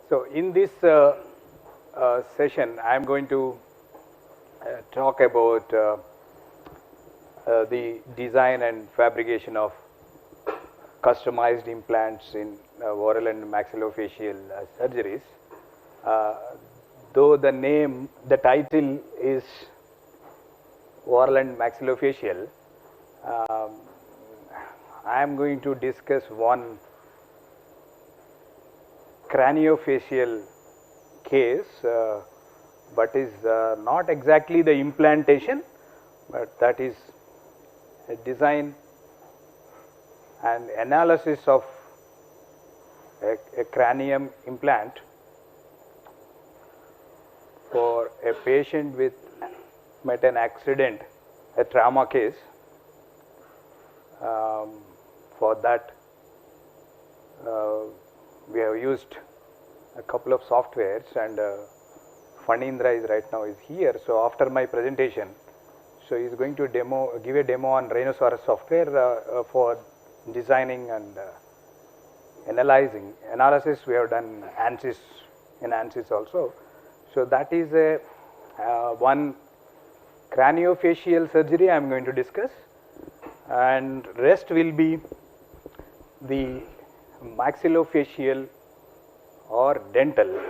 So in this session, I am going to talk about the design and fabrication of customized implants in oral and maxillofacial surgeries. Though the title is oral and maxillofacial, I am going to discuss one craniofacial case, but is not exactly the implantation, but that is a design and analysis of a cranium implant for a patient with met an accident, a trauma case. For that, we have used a couple of softwares, and Fanindra is right now is here. So after my presentation, so he is going to give a demo on Rhinoceros software for designing and analyzing. Analysis we have done ANSYS in ANSYS also. So that is a one craniofacial surgery I am going to discuss, and rest will be the maxillofacial or dental.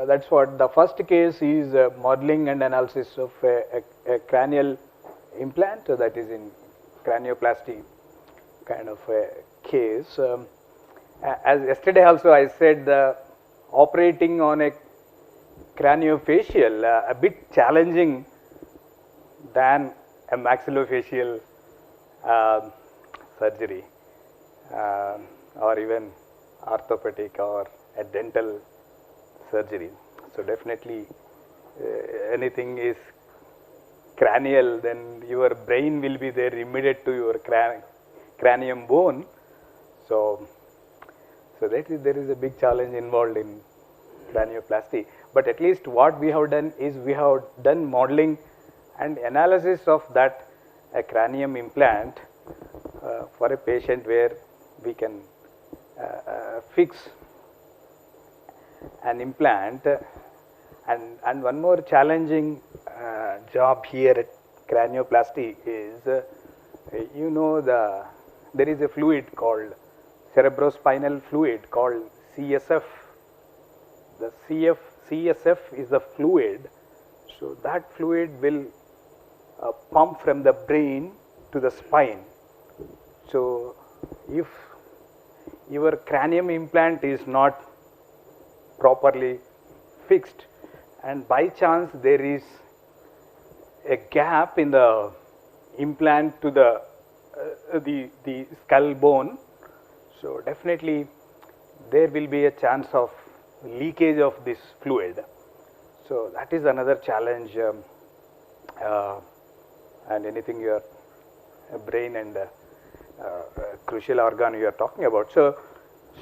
That's what the first case is, modeling and analysis of a cranial implant, that is in cranioplasty kind of a case. As yesterday also I said, operating on a craniofacial a bit challenging than a maxillofacial surgery, or even orthopedic or a dental surgery. So definitely anything is cranial, then your brain will be there immediate to your cranium bone. So there is a big challenge involved in cranioplasty. But at least what we have done is we have done modeling and analysis of that a cranium implant for a patient where we can fix an implant. And one more challenging job here at cranioplasty is, there is a fluid called cerebrospinal fluid called CSF. The CSF is the fluid, so that fluid will pump from the brain to the spine. So if your cranium implant is not properly fixed, and by chance there is a gap in the implant to the skull bone, so definitely there will be a chance of leakage of this fluid. So that is another challenge, and anything your brain and crucial organ you are talking about. So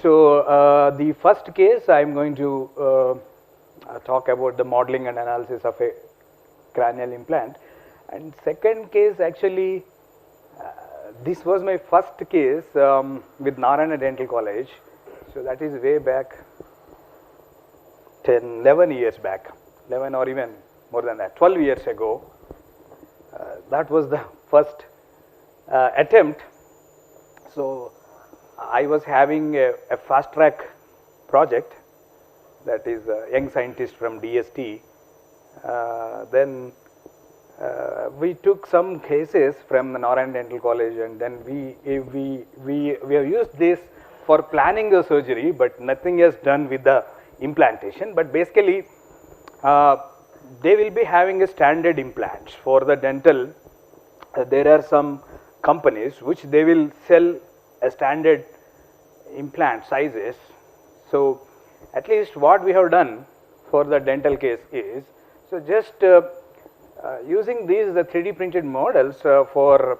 the first case I am going to talk about the modeling and analysis of a cranial implant, and second case actually this was my first case with Narayana Dental College. So that is way back 11 years back, 11 or even more than that, 12 years ago. That was the first attempt. So I was having a fast track project, that is a young scientist from DST. Then we took some cases from the Narayana Dental College, and then we have used this for planning the surgery, but nothing is done with the implantation. But basically they will be having a standard implants for the dental. There are some companies which they will sell a standard implant sizes. So at least what we have done for the dental case is, so just using these the 3D printed models for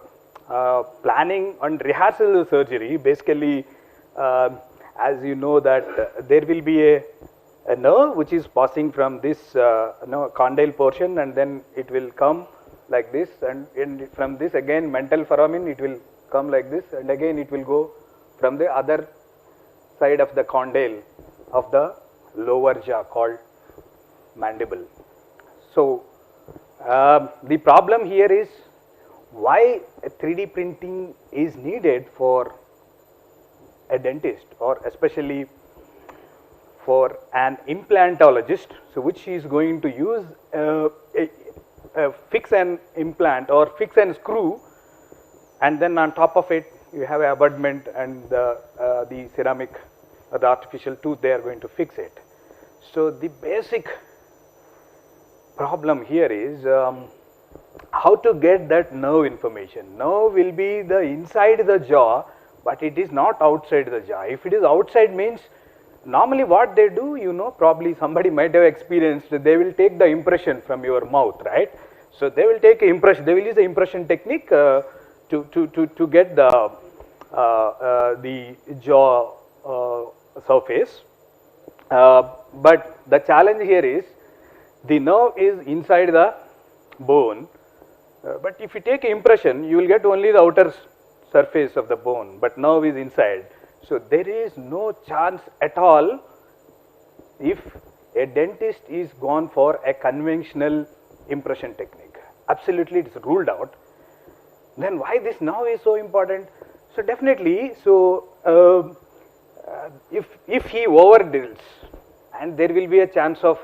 planning and rehearsal surgery. Basically, as you know that there will be a nerve which is passing from this condyle portion, and then it will come like this, and from this again mental foramen it will come like this, and again it will go from the other side of the condyle of the lower jaw called mandible. So the problem here is why 3D printing is needed for a dentist, or especially for an implantologist, so which is going to use fix an implant or fix and screw, and then on top of it you have an abutment and the ceramic or the artificial tooth, they are going to fix it. So the basic problem here is how to get that nerve information. Nerve will be the inside the jaw, but it is not outside the jaw. If it is outside means, normally what they do, you know, probably somebody might have experienced, they will take the impression from your mouth, right? So they will take impression, they will use the impression technique to get the jaw surface. But the challenge here is the nerve is inside the bone, but if you take impression, you will get only the outer surface of the bone, but nerve is inside. So there is no chance at all if a dentist is gone for a conventional impression technique. Absolutely, it is ruled out. Then why this nerve is so important? So definitely, so if he over drills, and there will be a chance of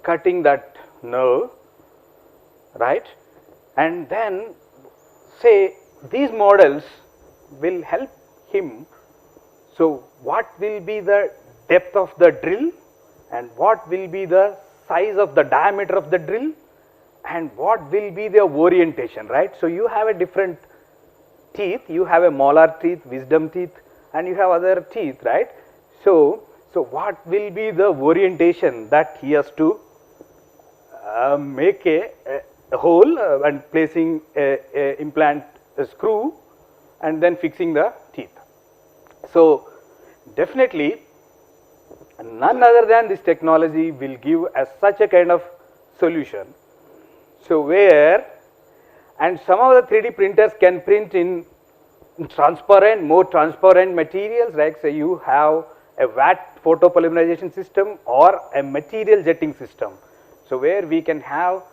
cutting that nerve, right? And then say these models will help him. So what will be the depth of the drill, and what will be the size of the diameter of the drill, and what will be the orientation, right? So you have a different teeth, you have a molar teeth, wisdom teeth, and you have other teeth, right? So what will be the orientation that he has to make a hole and placing a implant a screw and then fixing the teeth. So definitely none other than this technology will give us such a kind of solution. So where, and some of the 3D printers can print in transparent, more transparent materials, like say you have a VAT photopolymerization system or a material jetting system. So where we can have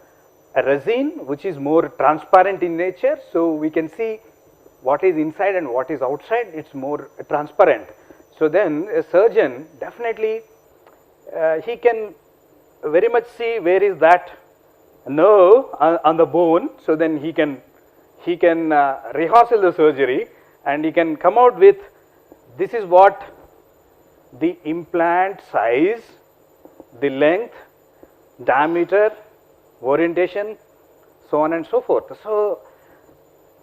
a resin which is more transparent in nature, so we can see what is inside and what is outside, it's more transparent. So then a surgeon definitely he can very much see where is that nerve on the bone, so then he can rehearsal the surgery and he can come out with this is what the implant size, the length, diameter, orientation, so on and so forth. So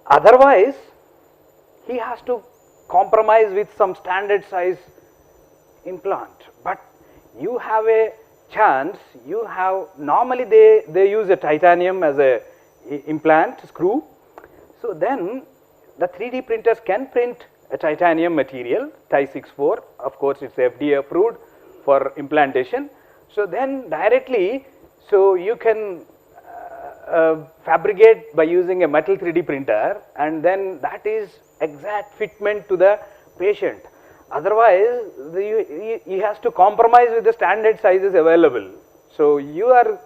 otherwise he has to compromise with some standard size implant, but you have a chance, you have, normally they use a titanium as a implant screw. So then the 3D printers can print a titanium material, Ti64, of course it's FDA approved for implantation. So then directly, so you can fabricate by using a metal 3D printer, and then that is exact fitment to the patient. Otherwise he has to compromise with the standard sizes available. So you are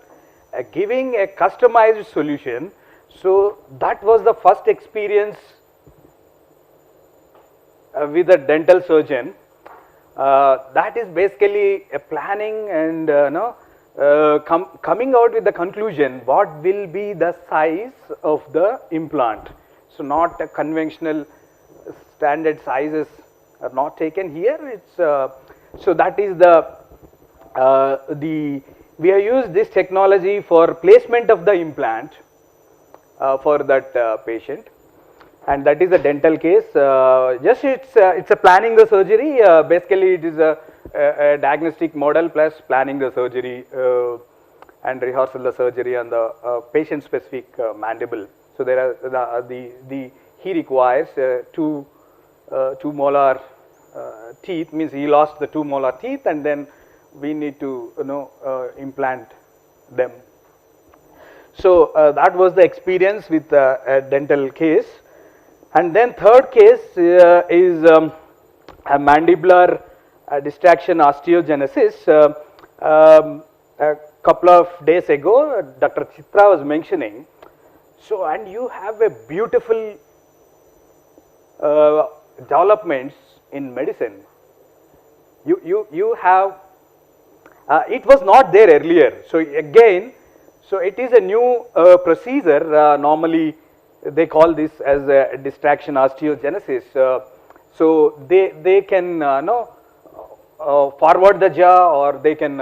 giving a customized solution. So that was the first experience with a dental surgeon. That is basically a planning and coming out with the conclusion what will be the size of the implant. So not a conventional standard sizes are not taken here. It's so that is we have used this technology for placement of the implant for that patient, and that is a dental case. Just it's a planning the surgery. Basically, it is a diagnostic model plus planning the surgery and rehearsal the surgery on the patient specific mandible. So there are he requires two molar teeth, means he lost the 2 molar teeth, and then we need to implant them. So that was the experience with a dental case. And then third case is mandibular distraction osteogenesis. A couple of days ago, Dr. Chitra was mentioning. So, and you have a beautiful developments in medicine. You have, it was not there earlier. So again, so it is a new procedure. Normally, they call this as a distraction osteogenesis. So they can forward the jaw, or they can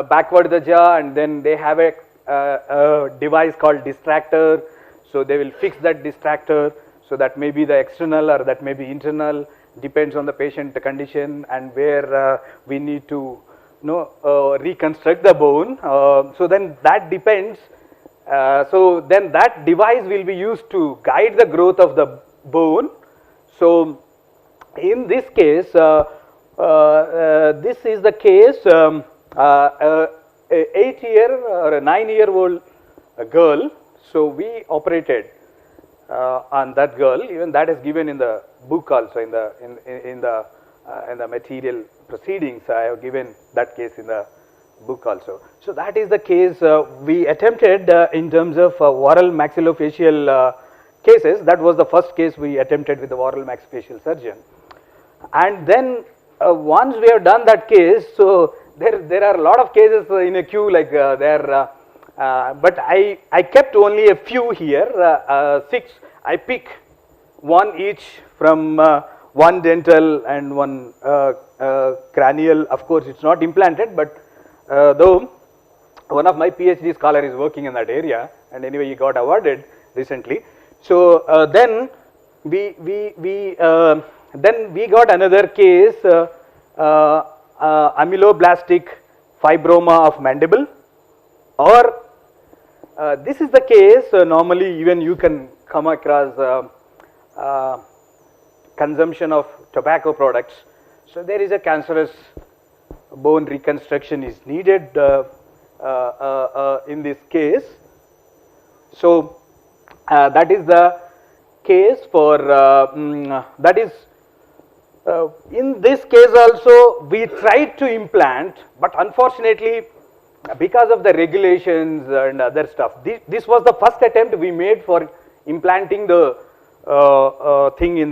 backward the jaw, and then they have a device called distractor. So they will fix that distractor. So that may be the external or that may be internal, depends on the patient condition and where we need to reconstruct the bone. So then that depends. So then that device will be used to guide the growth of the bone. So in this case, this is the case, a 8-year or a 9-year-old girl. So we operated on that girl. Even that is given in the book also, in the material proceedings. I have given that case in the book also. So that is the case we attempted in terms of oral maxillofacial cases. That was the first case we attempted with the oral maxillofacial surgeon. And then once we have done that case, so there are a lot of cases in a queue, like but I kept only a few here, 6. I pick one each from one dental and one cranial. Of course, it's not implanted, but though one of my PhD scholar is working in that area, and anyway he got awarded recently. So then we got another case, amyloblastic fibroma of mandible, or this is the case. Normally even you can come across consumption of tobacco products. So there is a cancerous bone reconstruction is needed in this case. So that is the case for that is in this case also we tried to implant, but unfortunately because of the regulations and other stuff, this was the first attempt we made for implanting the thing in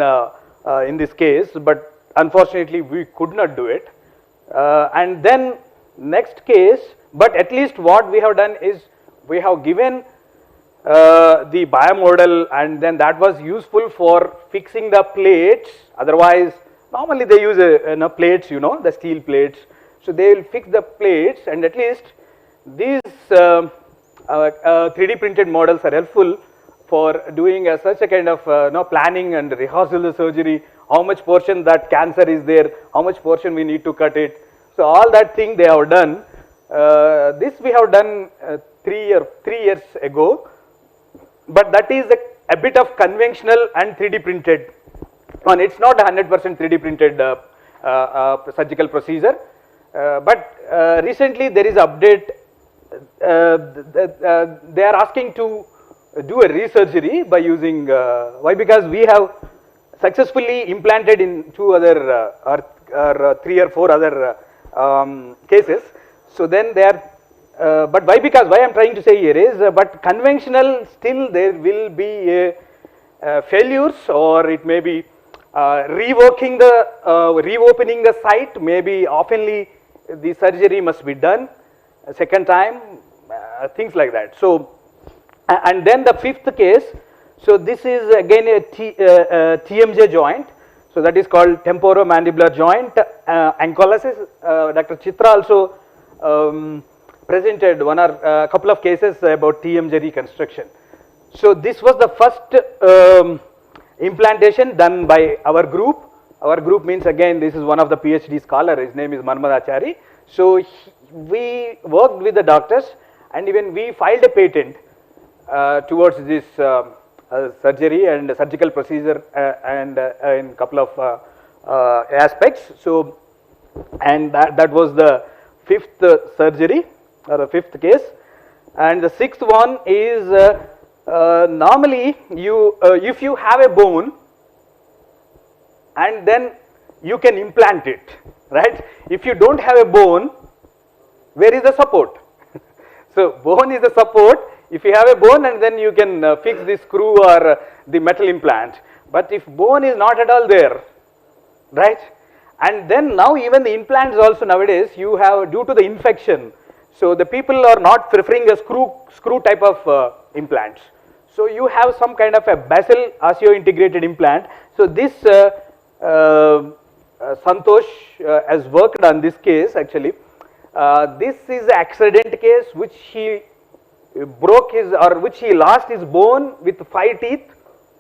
this case, but unfortunately we could not do it. And then next case, but at least what we have done is we have given the biomodel, and then that was useful for fixing the plates. Otherwise normally they use plates, the steel plates. So they will fix the plates, and at least these 3D printed models are helpful for doing such a kind of planning and rehearsal the surgery, how much portion that cancer is there, how much portion we need to cut it. So all that thing they have done. This we have done 3 years ago, but that is a bit of conventional and 3D printed, and it's not 100% 3D printed surgical procedure. But recently there is update. They are asking to do a resurgery by using why? Because we have successfully implanted in 2 other or 3 or 4 other cases. So then they are but why? Because why I am trying to say here is but conventional still there will be failures, or it may be reopening the site. Maybe oftenly the surgery must be done a second time, things like that. So and then the 5th case, so this is again a TMJ joint, so that is called temporomandibular joint ankylosis. Dr. Chitra also presented a couple of cases about TMJ reconstruction. So this was the first implantation done by our group. Our group means, again, this is one of the PhD scholar, his name is Manmadachari. So we worked with the doctors, and even we filed a patent towards this surgery and surgical procedure and in couple of aspects. So, and that was the 5th surgery or the 5th case. And the 6th one is normally you if you have a bone and then you can implant it, right? If you don't have a bone, where is the support? So bone is the support. If you have a bone, and then you can fix the screw or the metal implant. But if bone is not at all there, right? And then now even the implants also nowadays you have, due to the infection, so the people are not preferring a screw type of implants. So you have some kind of a basal osseointegrated implant. So this Santosh has worked on this case actually. This is an accident case which he broke his, or which he lost his bone with 5 teeth.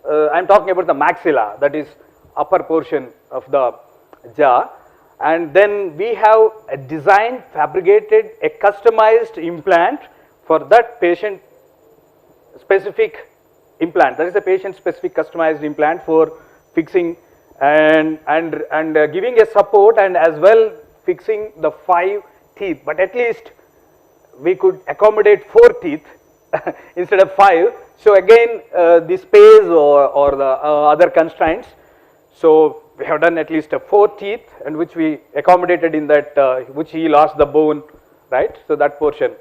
I am talking about the maxilla, that is upper portion of the jaw. And then we have designed, fabricated a customized implant for that patient specific implant. That is a patient specific customized implant for fixing and giving a support, and as well fixing the 5 teeth. But at least we could accommodate 4 teeth instead of 5. So again the space or the other constraints. So we have done at least 4 teeth, and which we accommodated in that which he lost the bone, right? So that portion.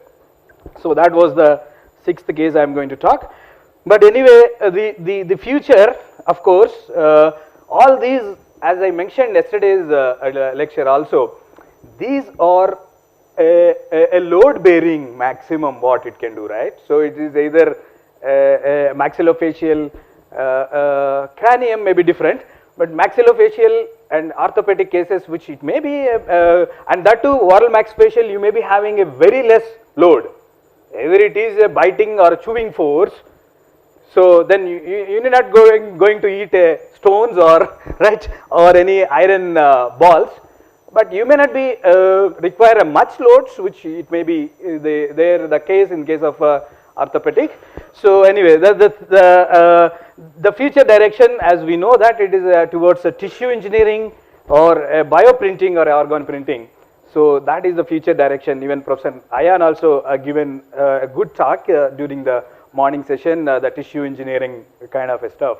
So that was the 6th case I am going to talk. But anyway, the future, of course, all these, as I mentioned yesterday's lecture also, these are a load bearing maximum what it can do, right? So it is either a maxillofacial, cranium may be different, but maxillofacial and orthopedic cases, which it may be, and that too oral maxillofacial, you may be having a very less load, either it is a biting or chewing force. So then you are not going to eat stones or right, or any iron balls, but you may not be require a much loads, which it may be the case in case of orthopedic. So anyway, the future direction, as we know that it is towards tissue engineering or bioprinting or organ printing. So that is the future direction. Even Professor GIAN also given a good talk during the morning session, the tissue engineering kind of stuff.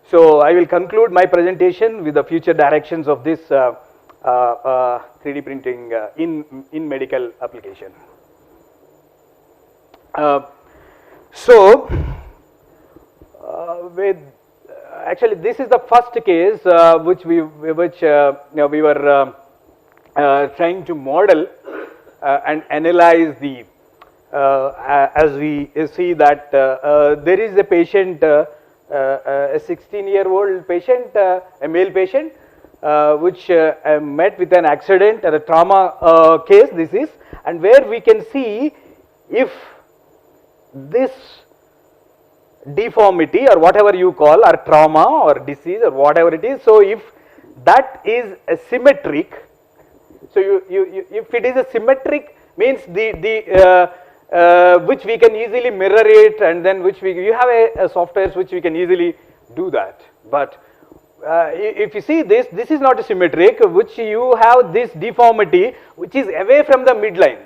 So I will conclude my presentation with the future directions of this 3D printing in medical application. With actually this is the first case which we were trying to model and analyze the as we see that there is a patient, a 16-year-old patient, a male patient, which met with an accident or a trauma case this is, and where we can see if this deformity or whatever you call, or trauma or disease or whatever it is, so if that is symmetric, so if it is a symmetric, means which we can easily mirror it, and then which you have a softwares which we can easily do that. But if you see this is not a symmetric, which you have this deformity which is away from the midline,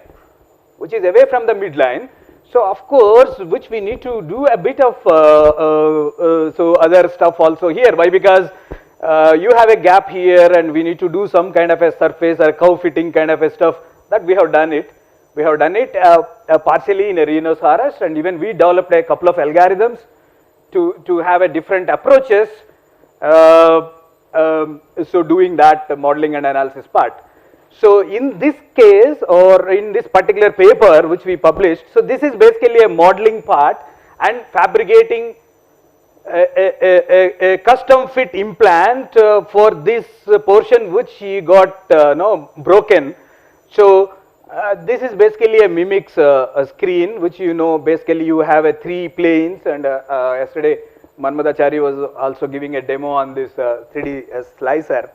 So of course, which we need to do a bit of so other stuff also here. Why? Because you have a gap here, and we need to do some kind of a surface or curve fitting kind of a stuff. That we have done it. We have done it partially in a rhinoceros, and even we developed a couple of algorithms to have a different approaches. So doing that modeling and analysis part. So in this case, or in this particular paper which we published, so this is basically a modeling part and fabricating a custom fit implant for this portion which he got broken. So this is basically a mimics a screen, which basically you have a 3 planes, and yesterday Manmadachari was also giving a demo on this 3D slicer.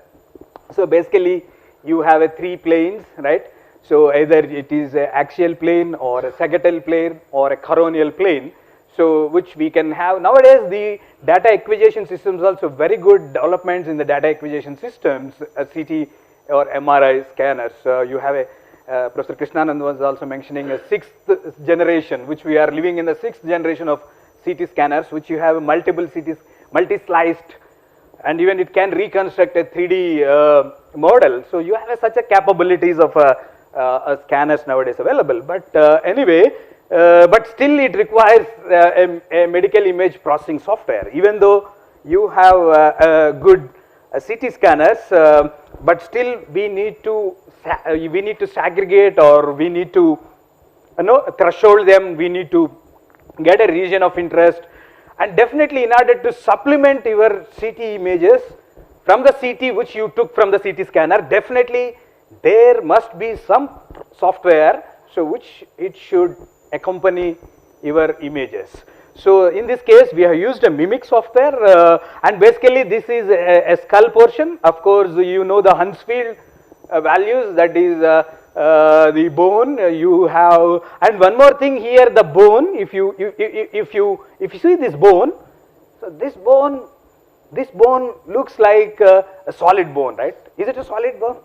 So basically you have a 3 planes, right? So either it is an axial plane or a sagittal plane or a coronal plane. So which we can have nowadays. The data acquisition systems also very good developments in the data acquisition systems, CT or MRI scanners. You have a Professor Krishnanand was also mentioning a 6th generation, which we are living in the 6th generation of CT scanners, which you have multiple CTs, multi-sliced and even it can reconstruct a 3D model. So you have such a capabilities of scanners nowadays available. But anyway, but still it requires a medical image processing software. Even though you have good CT scanners, but still we need to segregate, or we need to threshold them. We need to get a region of interest, and definitely in order to supplement your CT images from the CT which you took from the CT scanner, definitely there must be some software so which it should accompany your images. So in this case we have used a mimic software, and basically this is a skull portion. Of course you know the Huntsfield values, that is the bone you have. And one more thing here, the bone, if you see this bone, so this bone looks like a solid bone, right? Is it a solid bone?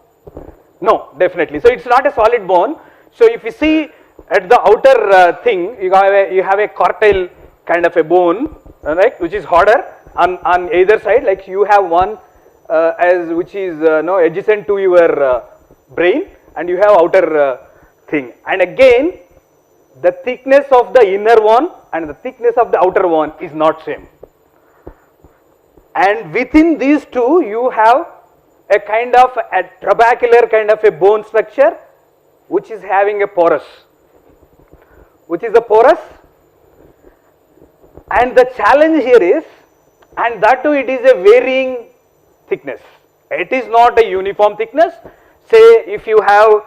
No, definitely. So it's not a solid bone. So if you see at the outer thing, you have a quartile kind of a bone, right, which is harder on either side. Like you have one which is adjacent to your brain, and you have outer thing. And again, the thickness of the inner one and the thickness of the outer one is not same. And within these two, you have a kind of a trabecular kind of a bone structure, which is having a porous, which is a porous. And the challenge here is, and that too it is a varying thickness. It is not a uniform thickness. Say if you have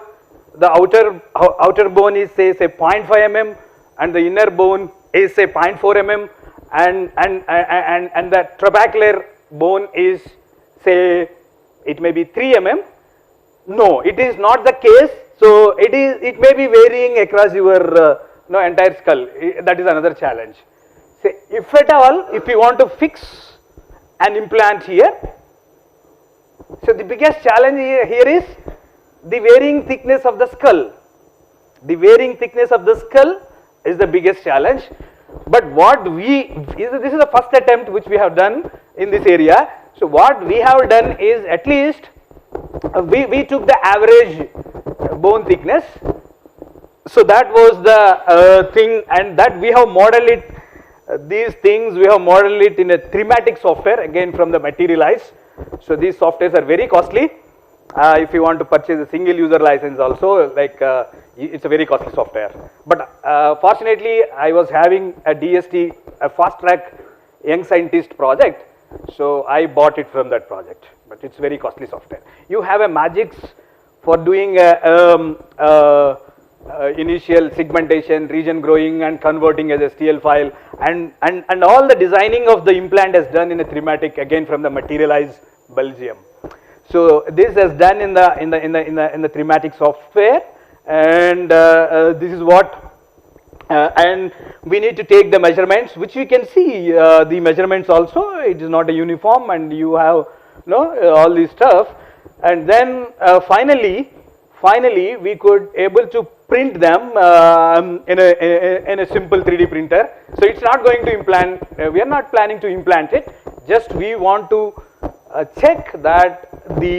the outer bone is say 0.5 mm, and the inner bone is say 0.4 mm, and the trabecular bone is say it may be 3 mm. No, it is not the case. So it may be varying across your entire skull. That is another challenge. Say if at all, if you want to fix an implant here, so the biggest challenge here is the varying thickness of the skull. The varying thickness of the skull is the biggest challenge. But what this is the first attempt which we have done in this area. So what we have done is, at least we took the average bone thickness. So that was the thing, and that we have modeled it. These things we have modeled it in a thematic software, again from the Materialize. So these softwares are very costly. If you want to purchase a single user license also, like it's a very costly software. But fortunately I was having a DST, a fast track young scientist project, so I bought it from that project. But it's very costly software. You have a magics for doing initial segmentation, region growing and converting as a STL file, and all the designing of the implant is done in a thematic, again from the Materialize Belgium. So this is done in the thematic software, and this is what and we need to take the measurements, which we can see the measurements also. It is not a uniform, and you have all this stuff, and then finally we could able to print them in a simple 3D printer. So it's not going to implant. We are not planning to implant it. Just we want to check that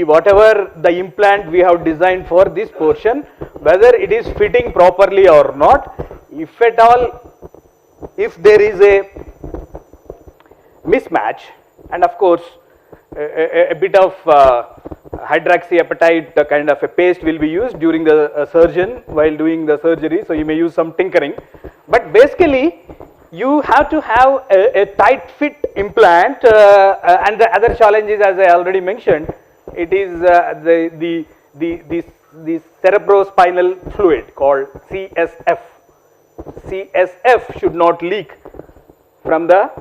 whatever the implant we have designed for this portion, whether it is fitting properly or not. If at all, if there is a mismatch, and of course a bit of hydroxyapatite kind of a paste will be used during the surgeon while doing the surgery, so you may use some tinkering. But basically you have to have a tight fit implant, and the other challenge is, as I already mentioned, it is the cerebrospinal fluid called CSF. CSF should not leak from the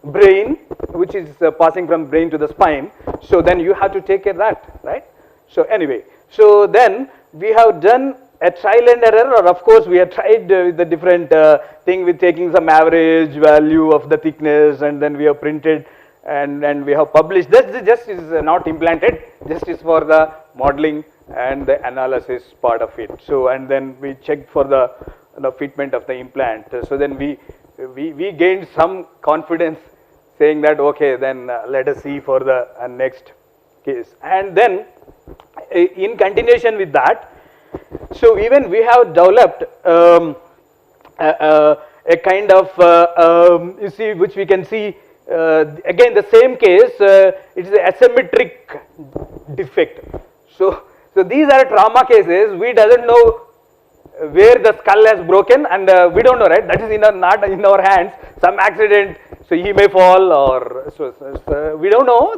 brain, which is passing from brain to the spine. So then you have to take care of that, right? So anyway, so then we have done a trial and error, or of course we have tried the different thing with taking some average value of the thickness, and then we have printed and we have published. This just is not implanted, just is for the modeling and the analysis part of it. So and then we checked for the fitment of the implant. So then we gained some confidence saying that okay, then let us see for the next case. And then in continuation with that, so even we have developed a kind of you see, which we can see again the same case, it is a asymmetric defect. So these are trauma cases. We doesn't know where the skull has broken, and we don't know, right? That is not in our hands. Some accident, so he may fall, or so we don't know.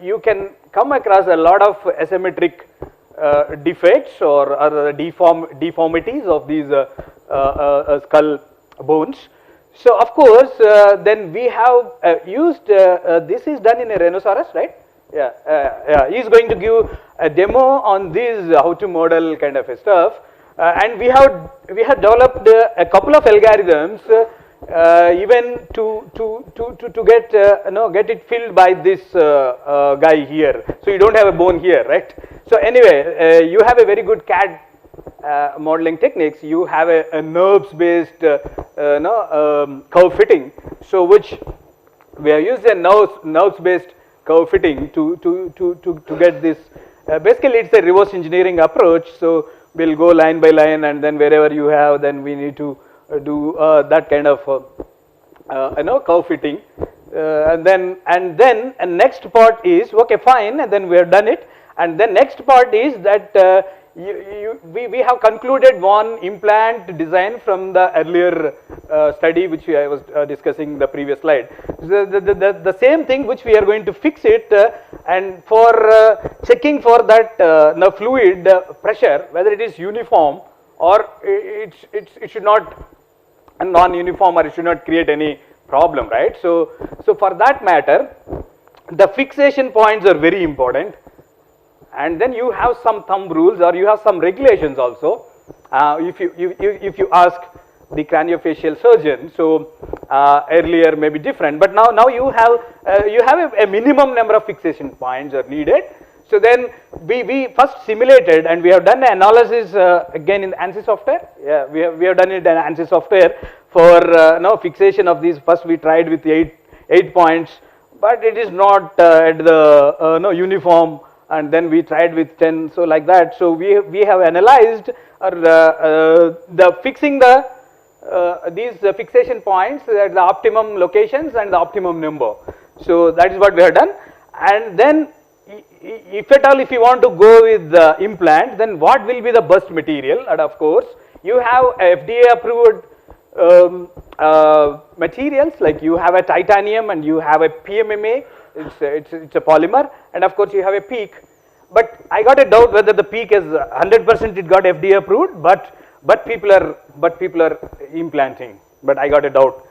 You can come across a lot of asymmetric defects or deformities of these skull bones. So of course, then we have used this is done in a rhinoceros, right? Yeah, he is going to give a demo on this how to model kind of a stuff, and we have developed a couple of algorithms even to get get it filled by this guy here. So you don't have a bone here, right? So anyway, you have a very good CAD modeling techniques. You have a nerves based curve fitting, so which we have used a nerves based curve fitting to get this. Basically it's a reverse engineering approach, so we'll go line by line, and then wherever you have, then we need to do that kind of curve fitting, and then next part is okay, fine, and then we have done it, and then next part is that we have concluded one implant design from the earlier study which I was discussing the previous slide. The same thing which we are going to fix it, and for checking for that the fluid pressure, whether it is uniform or it should not non-uniform, or it should not create any problem, right? So for that matter, the fixation points are very important. And then you have some thumb rules, or you have some regulations also. If you ask the craniofacial surgeon, so earlier may be different, but now you have a minimum number of fixation points are needed. So then we first simulated, and we have done the analysis again in the ANSI software. Yeah, we have done it in ANSI software for fixation of these. First we tried with 8 points, but it is not at the uniform. And then we tried with 10, so like that. So we have analyzed the fixing these fixation points at the optimum locations and the optimum number. So that is what we have done. And then if at all if you want to go with the implant, then what will be the best material? And of course you have FDA approved materials, like you have a titanium and you have a PMMA. It's a polymer, and of course you have a PEEK. But I got a doubt whether the PEEK is 100% it got FDA approved, but people are implanting. But I got a doubt.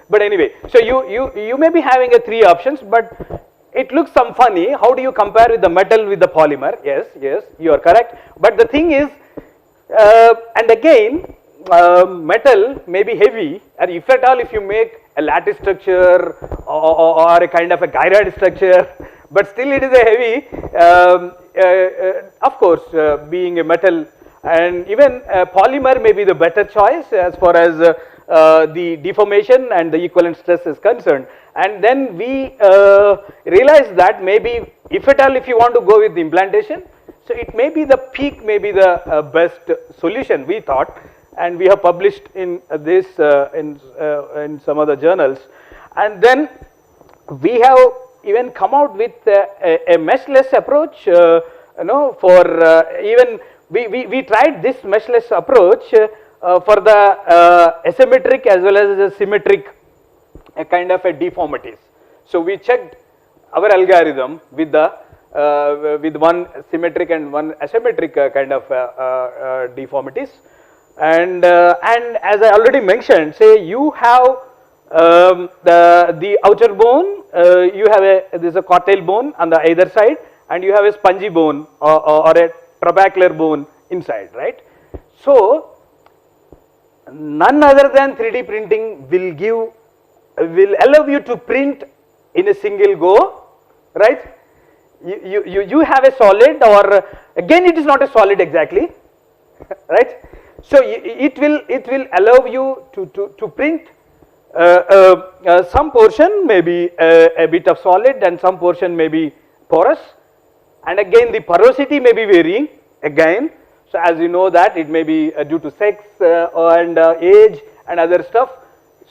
But anyway, so you may be having a 3 options, but it looks some funny. How do you compare with the metal with the polymer? Yes, you are correct. But the thing is, and again, metal may be heavy, and if at all if you make a lattice structure or a kind of a gyroid structure, but still it is a heavy, of course, being a metal, and even polymer may be the better choice as far as the deformation and the equivalent stress is concerned. And then we realized that maybe if at all if you want to go with the implantation, so it may be the PEEK may be the best solution, we thought. And we have published in this in some other journals, and then we have even come out with a meshless approach. For even we tried this meshless approach for the asymmetric as well as the symmetric kind of a deformities. So we checked our algorithm with the with one symmetric and one asymmetric kind of deformities. And as I already mentioned, say you have the outer bone, you have there's a cottail bone on the either side, and you have a spongy bone or a trabecular bone inside, right? So none other than 3D printing will allow you to print in a single go, right? You have a solid, or again it is not a solid exactly, right? So it will allow you to print some portion may be a bit of solid and some portion may be porous, and again the porosity may be varying again. So as you know that it may be due to sex and age and other stuff.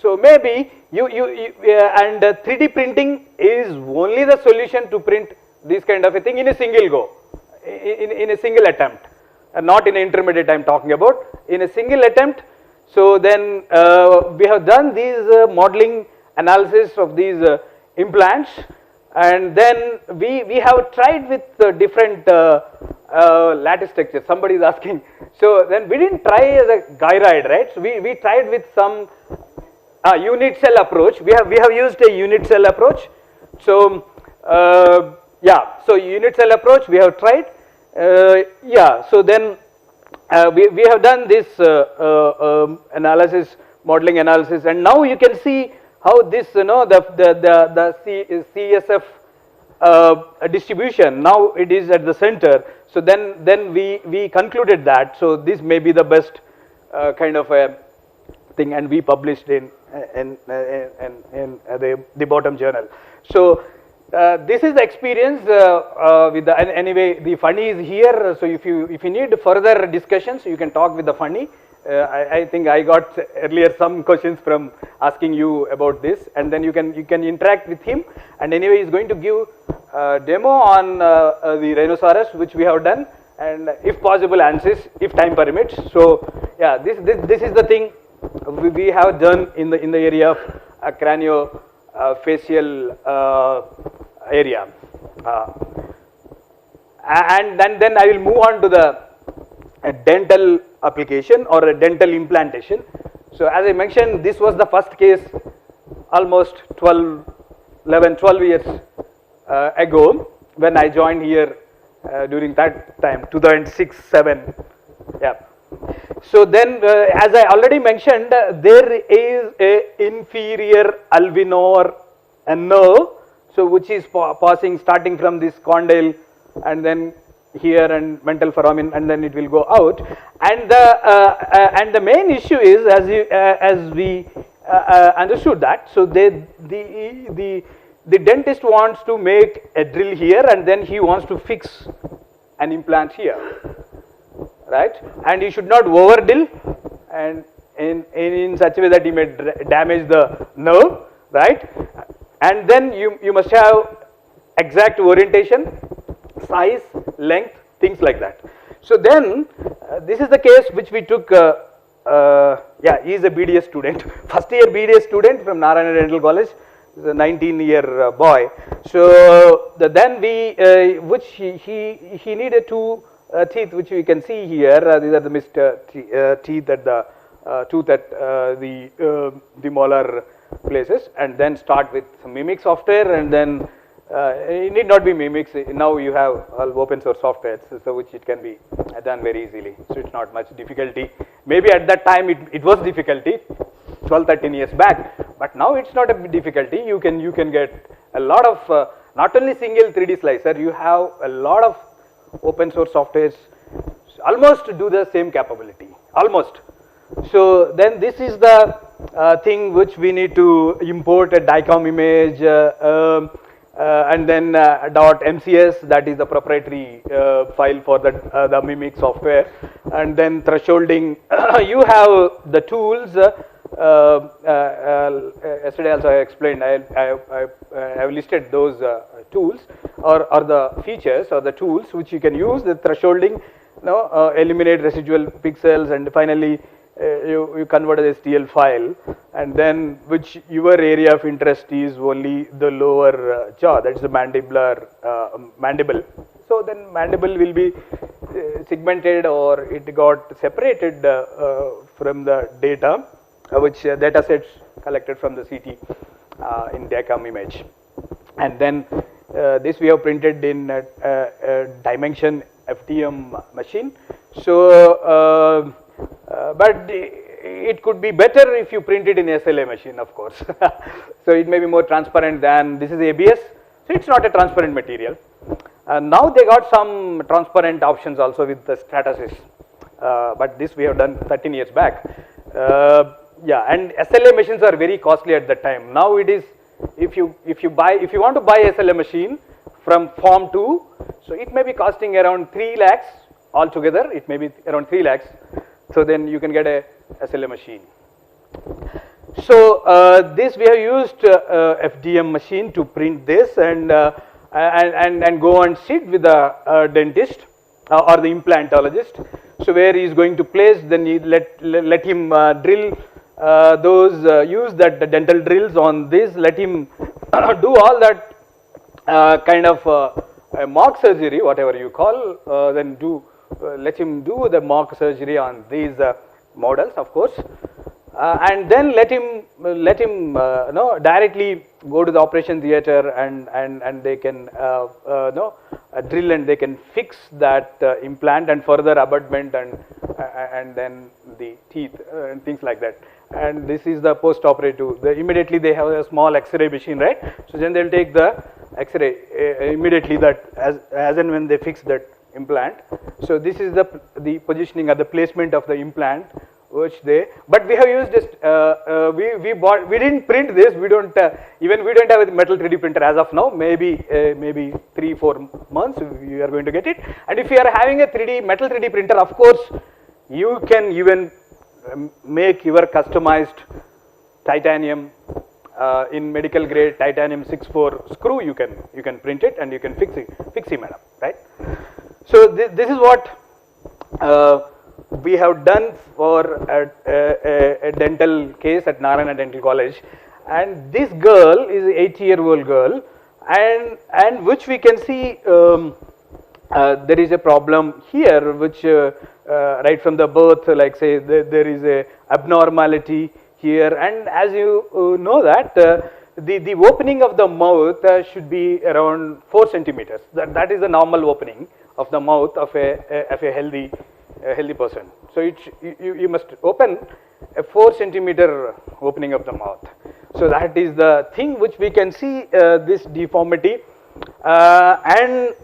So maybe and 3D printing is only the solution to print this kind of a thing in a single go, in a single attempt, not in intermediate I am talking about, in a single attempt. So then we have done these modeling analysis of these implants, and then we have tried with different lattice structures. Somebody is asking. So then we didn't try as a gyroid, right? So we tried with some unit cell approach. We have used a unit cell approach. So yeah, so unit cell approach we have tried. Yeah, so then we have done this analysis, modeling analysis, and now you can see how this, you know, the CSF distribution, now it is at the center. So then we concluded that, so this may be the best kind of a thing, and we published in the bottom journal. So this is the experience with the, anyway the funny is here. So if you need further discussions, you can talk with the funny. I think I got earlier some questions from asking you about this, and then you can interact with him, and anyway he is going to give a demo on the rhinoceros which we have done, and if possible answers if time permits. So yeah, this is the thing we have done in the area of craniofacial area, and then I will move on to the dental application or a dental implantation. So as I mentioned, this was the first case almost 11, 12 years ago when I joined here during that time, 2006-07. Yeah. So then, as I already mentioned, there is a inferior alveolar nerve, so which is passing starting from this condyle and then here and mental foramen, and then it will go out. And the main issue is, as we understood that, so the dentist wants to make a drill here, and then he wants to fix an implant here, right? And he should not over drill and in such a way that he may damage the nerve, right? And then you must have exact orientation, size, length, things like that. So then this is the case which we took. Yeah, he is a BDS student, first year BDS student from Narayana Dental College. He's a 19-year boy. So then we, which he needed two teeth, which we can see here. These are the missed teeth at the tooth at the molar places, and then start with some mimic software, and then it need not be mimics. Now you have all open source software, so which it can be done very easily. So it's not much difficulty. Maybe at that time it was difficulty, 12-13 years back, but now it's not a difficulty. You can get a lot of not only single 3D slicer. You have a lot of open source softwares almost do the same capability, almost. So then this is the thing which we need to import a DICOM image, and then .mcs, that is the proprietary file for the mimic software, and then thresholding. You have the tools. Yesterday also I explained. I have listed those tools or the features or the tools which you can use. The thresholding, eliminate residual pixels, and finally you convert the STL file, and then which your area of interest is only the lower jaw, that's the mandibular mandible. So then mandible will be segmented, or it got separated from the data, which data sets collected from the CT in DICOM image, and then this we have printed in a dimension FDM machine. So but it could be better if you print it in SLA machine, of course. So it may be more transparent than this is ABS. So it's not a transparent material. Now they got some transparent options also with the Stratasys, but this we have done 13 years back. Yeah, and SLA machines are very costly at that time. Now it is, if you want to buy SLA machine from Form 2, so it may be costing around 3 lakhs altogether. It may be around 3 lakhs. So then you can get a SLA machine. So this we have used FDM machine to print this, and go and sit with the dentist or the implantologist. So where he is going to place, then you let him drill use that the dental drills on this. Let him do all that kind of mock surgery, whatever you call. Then let him do the mock surgery on these models, of course. And then let him directly go to the operation theater, and they can drill, and they can fix that implant, and further abutment, and then the teeth and things like that. And this is the post-operative. Immediately they have a small X-ray machine, right? So then they'll take the X-ray immediately, that as and when they fix that implant. So this is the positioning or the placement of the implant, but we have used this. We didn't print this. We don't have a metal 3D printer as of now. Maybe 3-4 months we are going to get it. And if you are having a metal 3D printer, of course, you can even make your customized titanium in medical grade titanium 6/4 screw. You can print it, and you can fix it, madam, right? So this is what we have done for a dental case at Narayana Dental College, and this girl is an 80-year-old girl, and which we can see there is a problem here, which right from the birth, like say there is a abnormality here, and as you know that the opening of the mouth should be around 4 centimeters. That is the normal opening of the mouth of a healthy person. So you must open a 4 centimeter opening of the mouth. So that is the thing which we can see this deformity, and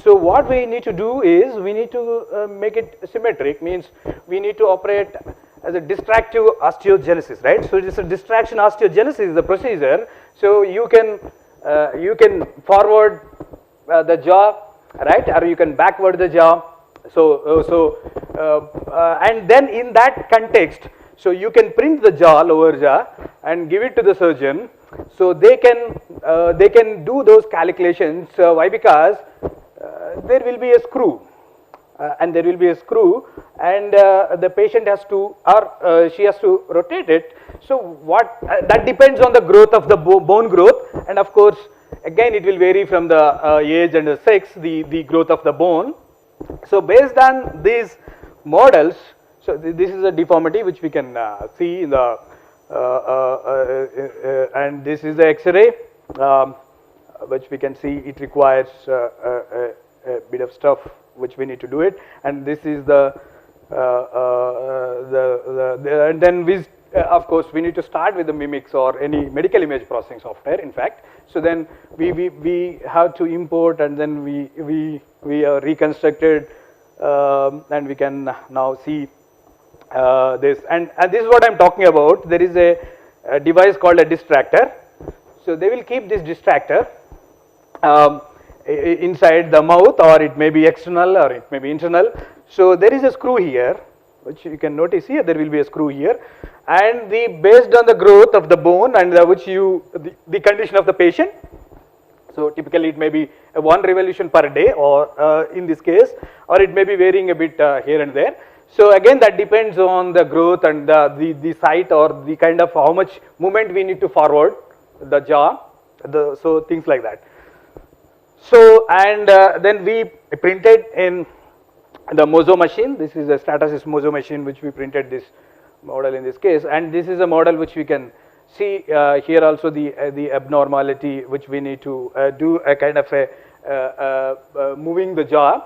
so what we need to do is we need to make it symmetric. Means we need to operate as a distractive osteogenesis, right? So this distraction osteogenesis is the procedure. So you can forward the jaw, right, or you can backward the jaw. And then in that context, so you can print the jaw, lower jaw, and give it to the surgeon. So they can do those calculations. Why? Because there will be a screw, and the patient has to, or she has to rotate it. So that depends on the growth of the bone growth, and of course again it will vary from the age and the sex, the growth of the bone. So based on these models, so this is a deformity which we can see in the and this is the X-ray, which we can see it requires a bit of stuff which we need to do it, and this is and then we of course we need to start with the mimics or any medical image processing software, in fact. So then we have to import, and then we reconstructed, and we can now see this, and this is what I'm talking about. There is a device called a distractor. So they will keep this distractor inside the mouth, or it may be external or it may be internal. So there is a screw here, which you can notice here. There will be a screw here, and based on the growth of the bone and the condition of the patient. So typically it may be 1 revolution per day, or in this case, or it may be varying a bit here and there. So again, that depends on the growth and the site, or the kind of how much movement we need to forward the jaw, so things like that. So and then we printed in the Mozo machine. This is a Stratasys Mozo machine which we printed this model in this case, and this is a model which we can see here also the abnormality which we need to do a kind of a moving the jaw,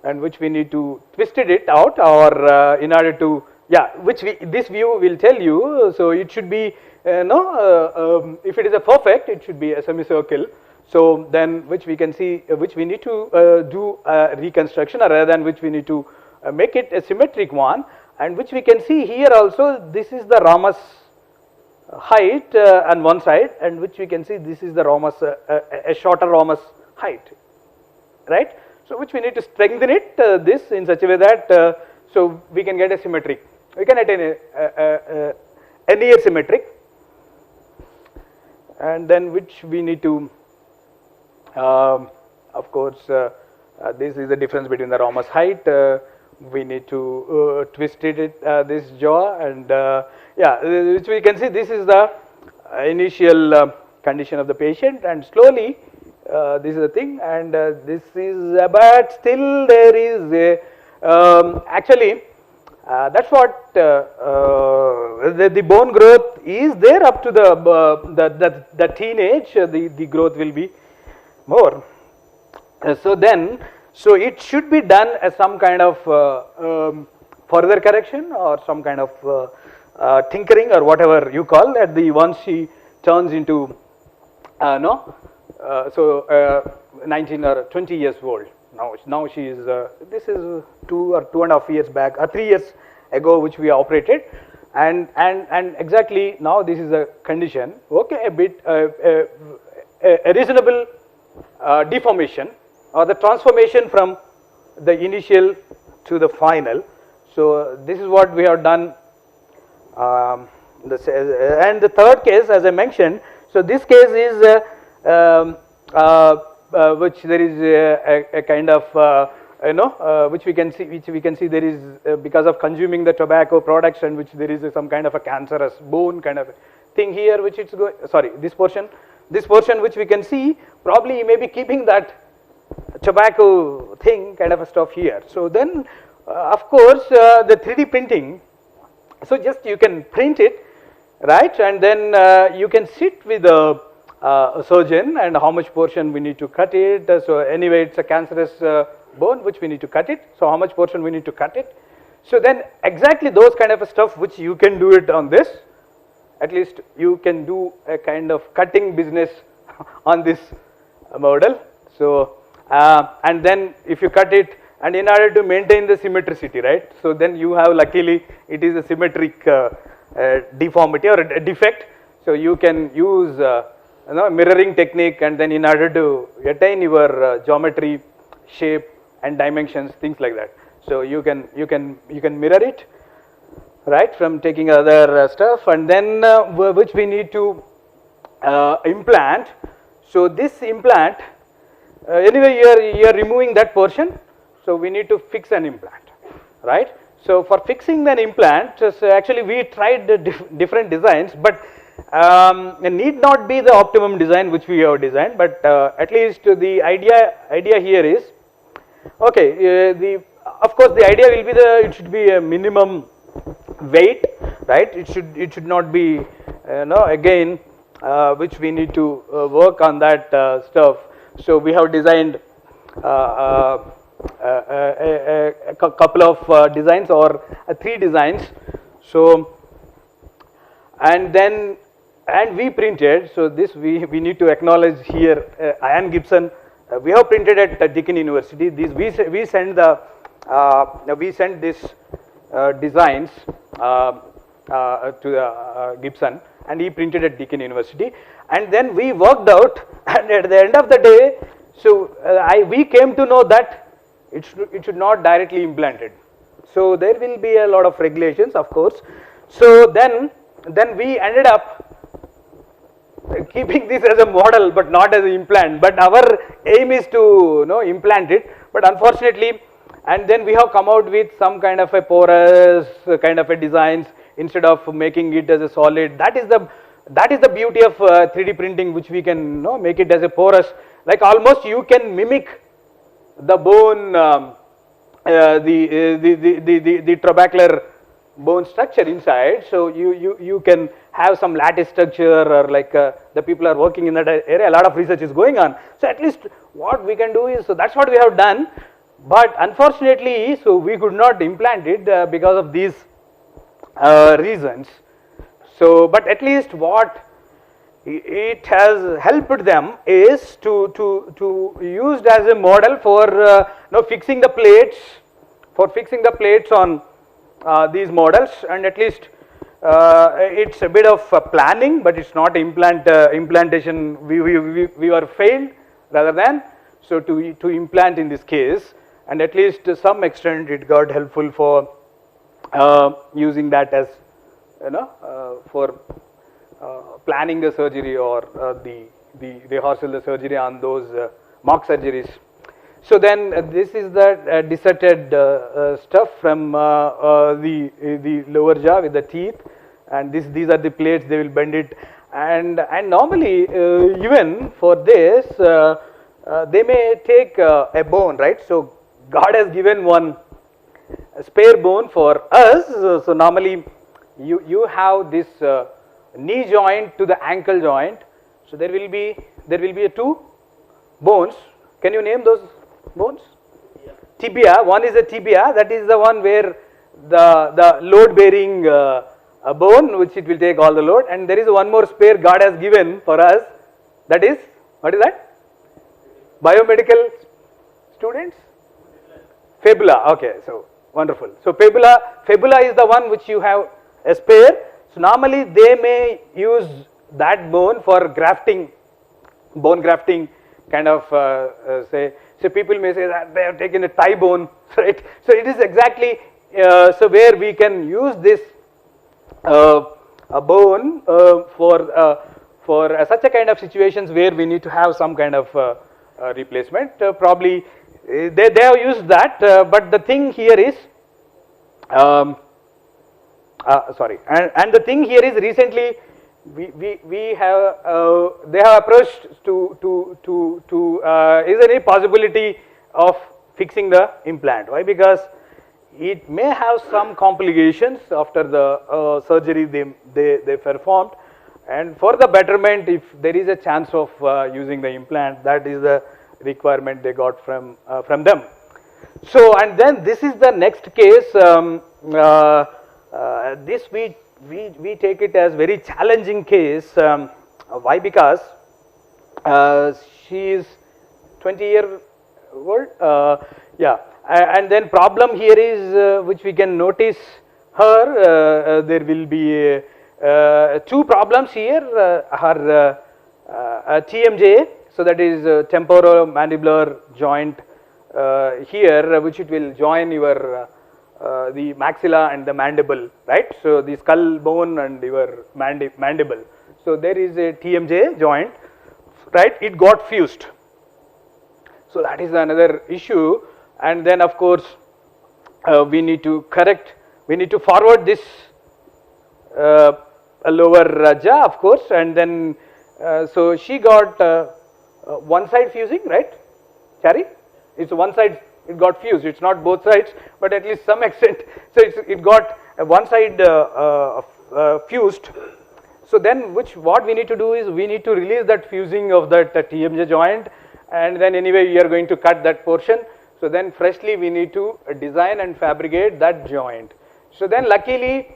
and which we need to twisted it out, or in order to, this view will tell you. So it should be if it is a perfect, it should be a semicircle. So then which we can see, which we need to do a reconstruction, or rather than which we need to make it a symmetric one, and which we can see here also. This is the ramus height on one side, and which we can see this is the ramus, a shorter ramus height, right? So which we need to strengthen it this in such a way that so we can get a symmetric, we can attain a near symmetric, and then which we need to of course this is the difference between the ramus height, we need to twist it this jaw, and yeah, which we can see this is the initial condition of the patient, and slowly this is the thing, and this is but still there is a actually that's what the bone growth is there up to the teenage, the growth will be more. So then, so it should be done as some kind of further correction or some kind of tinkering or whatever you call at the once she turns into no, so 19 or 20 years old. Now she is this is 2 or 2.5 years back or 3 years ago which we operated, and exactly now this is a condition, okay, a bit a reasonable deformation or the transformation from the initial to the final. So this is what we have done. And the third case, as I mentioned, so this case is which there is a kind of you know which we can see there is because of consuming the tobacco products, and which there is some kind of a cancerous bone kind of thing here, which it's going, sorry, this portion which we can see probably he may be keeping that tobacco thing kind of a stuff here. So then of course the 3D printing, so just you can print it, right, and then you can sit with a surgeon and how much portion we need to cut it. So anyway it's a cancerous bone which we need to cut it, so how much portion we need to cut it. So then exactly those kind of a stuff which you can do it on this, at least you can do a kind of cutting business on this model. So and then if you cut it, and in order to maintain the symmetricity, right, so then you have, luckily it is a symmetric deformity or a defect, so you can use you know, mirroring technique, and then in order to attain your geometry, shape and dimensions, things like that. So you can mirror it, right, from taking other stuff, and then which we need to implant. So this implant, anyway you are removing that portion, so we need to fix an implant, right. So for fixing an implant, so actually we tried different designs, but it need not be the optimum design which we have designed, but at least the idea here is, okay, of course the idea will be it should be a minimum weight, right, it should not be again which we need to work on that stuff. So we have designed a couple of designs or 3 designs. So and we printed, so this we need to acknowledge here Ian Gibson, we have printed at Deakin University. These we send this designs to Gibson, and he printed at Deakin University, and then we worked out, and at the end of the day, so we came to know that it should not directly implanted. So there will be a lot of regulations, of course. So then we ended up keeping this as a model but not as an implant, but our aim is to implant it, but unfortunately, and then we have come out with some kind of a porous kind of a designs instead of making it as a solid. That is the beauty of 3D printing, which we can make it as a porous, like almost you can mimic the bone, the trabecular bone structure inside. So you can have some lattice structure, or like the people are working in that area, a lot of research is going on. So at least what we can do is, so that's what we have done, but unfortunately, so we could not implant it because of these reasons. So but at least what it has helped them is to used as a model for fixing the plates, on these models, and at least it's a bit of planning, but it's not implantation. We were failed rather than so to implant in this case, and at least to some extent it got helpful for using that as for planning the surgery or the rehearsal the surgery on those mock surgeries. So then this is the disserted stuff from the lower jaw with the teeth, and these are the plates. They will bend it, and normally even for this they may take a bone, right? So God has given one spare bone for us. So normally you have this knee joint to the ankle joint. So there will be a two bones. Can you name those bones? Yeah. Tibia. One is the tibia. That is the one where the load bearing bone, which it will take all the load. And there is one more spare God has given for us. That is, what is that? Biomedical students? Fibula. Okay. So wonderful. So fibula is the one which you have a spare. So normally they may use that bone for grafting, bone grafting kind of say. So people may say that they have taken a thigh bone, right? So it is exactly so where we can use this a bone for such a kind of situations where we need to have some kind of replacement. Probably they have used that, but the thing here is sorry, and the thing here is recently we have they have approached to is there any possibility of fixing the implant? Why? Because it may have some complications after the surgery they performed, and for the betterment, if there is a chance of using the implant, that is the requirement they got from them. So, and then this is the next case. This we take it as very challenging case. Why? Because she is 20-year old. Yeah, and then problem here is which we can notice her. There will be two problems here. Her TMJ, so that is temporomandibular joint here, which it will join your the maxilla and the mandible, right? So the skull bone and your mandible. So there is a TMJ joint, right? It got fused. So that is another issue, and then of course we need to correct. We need to forward this lower jaw, of course, and then so she got one side fusing, right? Chari, it's one side. It got fused. It's not both sides, but at least some extent. So it got one side fused. So then, what we need to do is we need to release that fusing of that TMJ joint, and then anyway we are going to cut that portion. So then freshly we need to design and fabricate that joint. So then luckily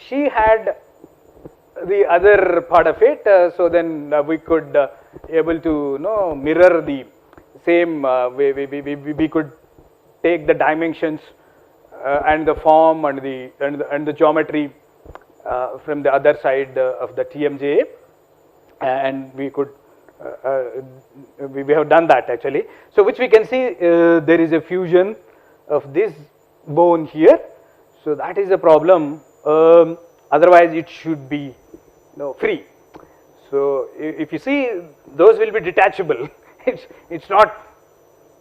she had the other part of it. So then we could able to mirror the same way. We could take the dimensions and the form and the geometry from the other side of the TMJ, and we could we have done that actually. So which we can see there is a fusion of this bone here. So that is a problem. Otherwise it should be free. So if you see, those will be detachable. It's not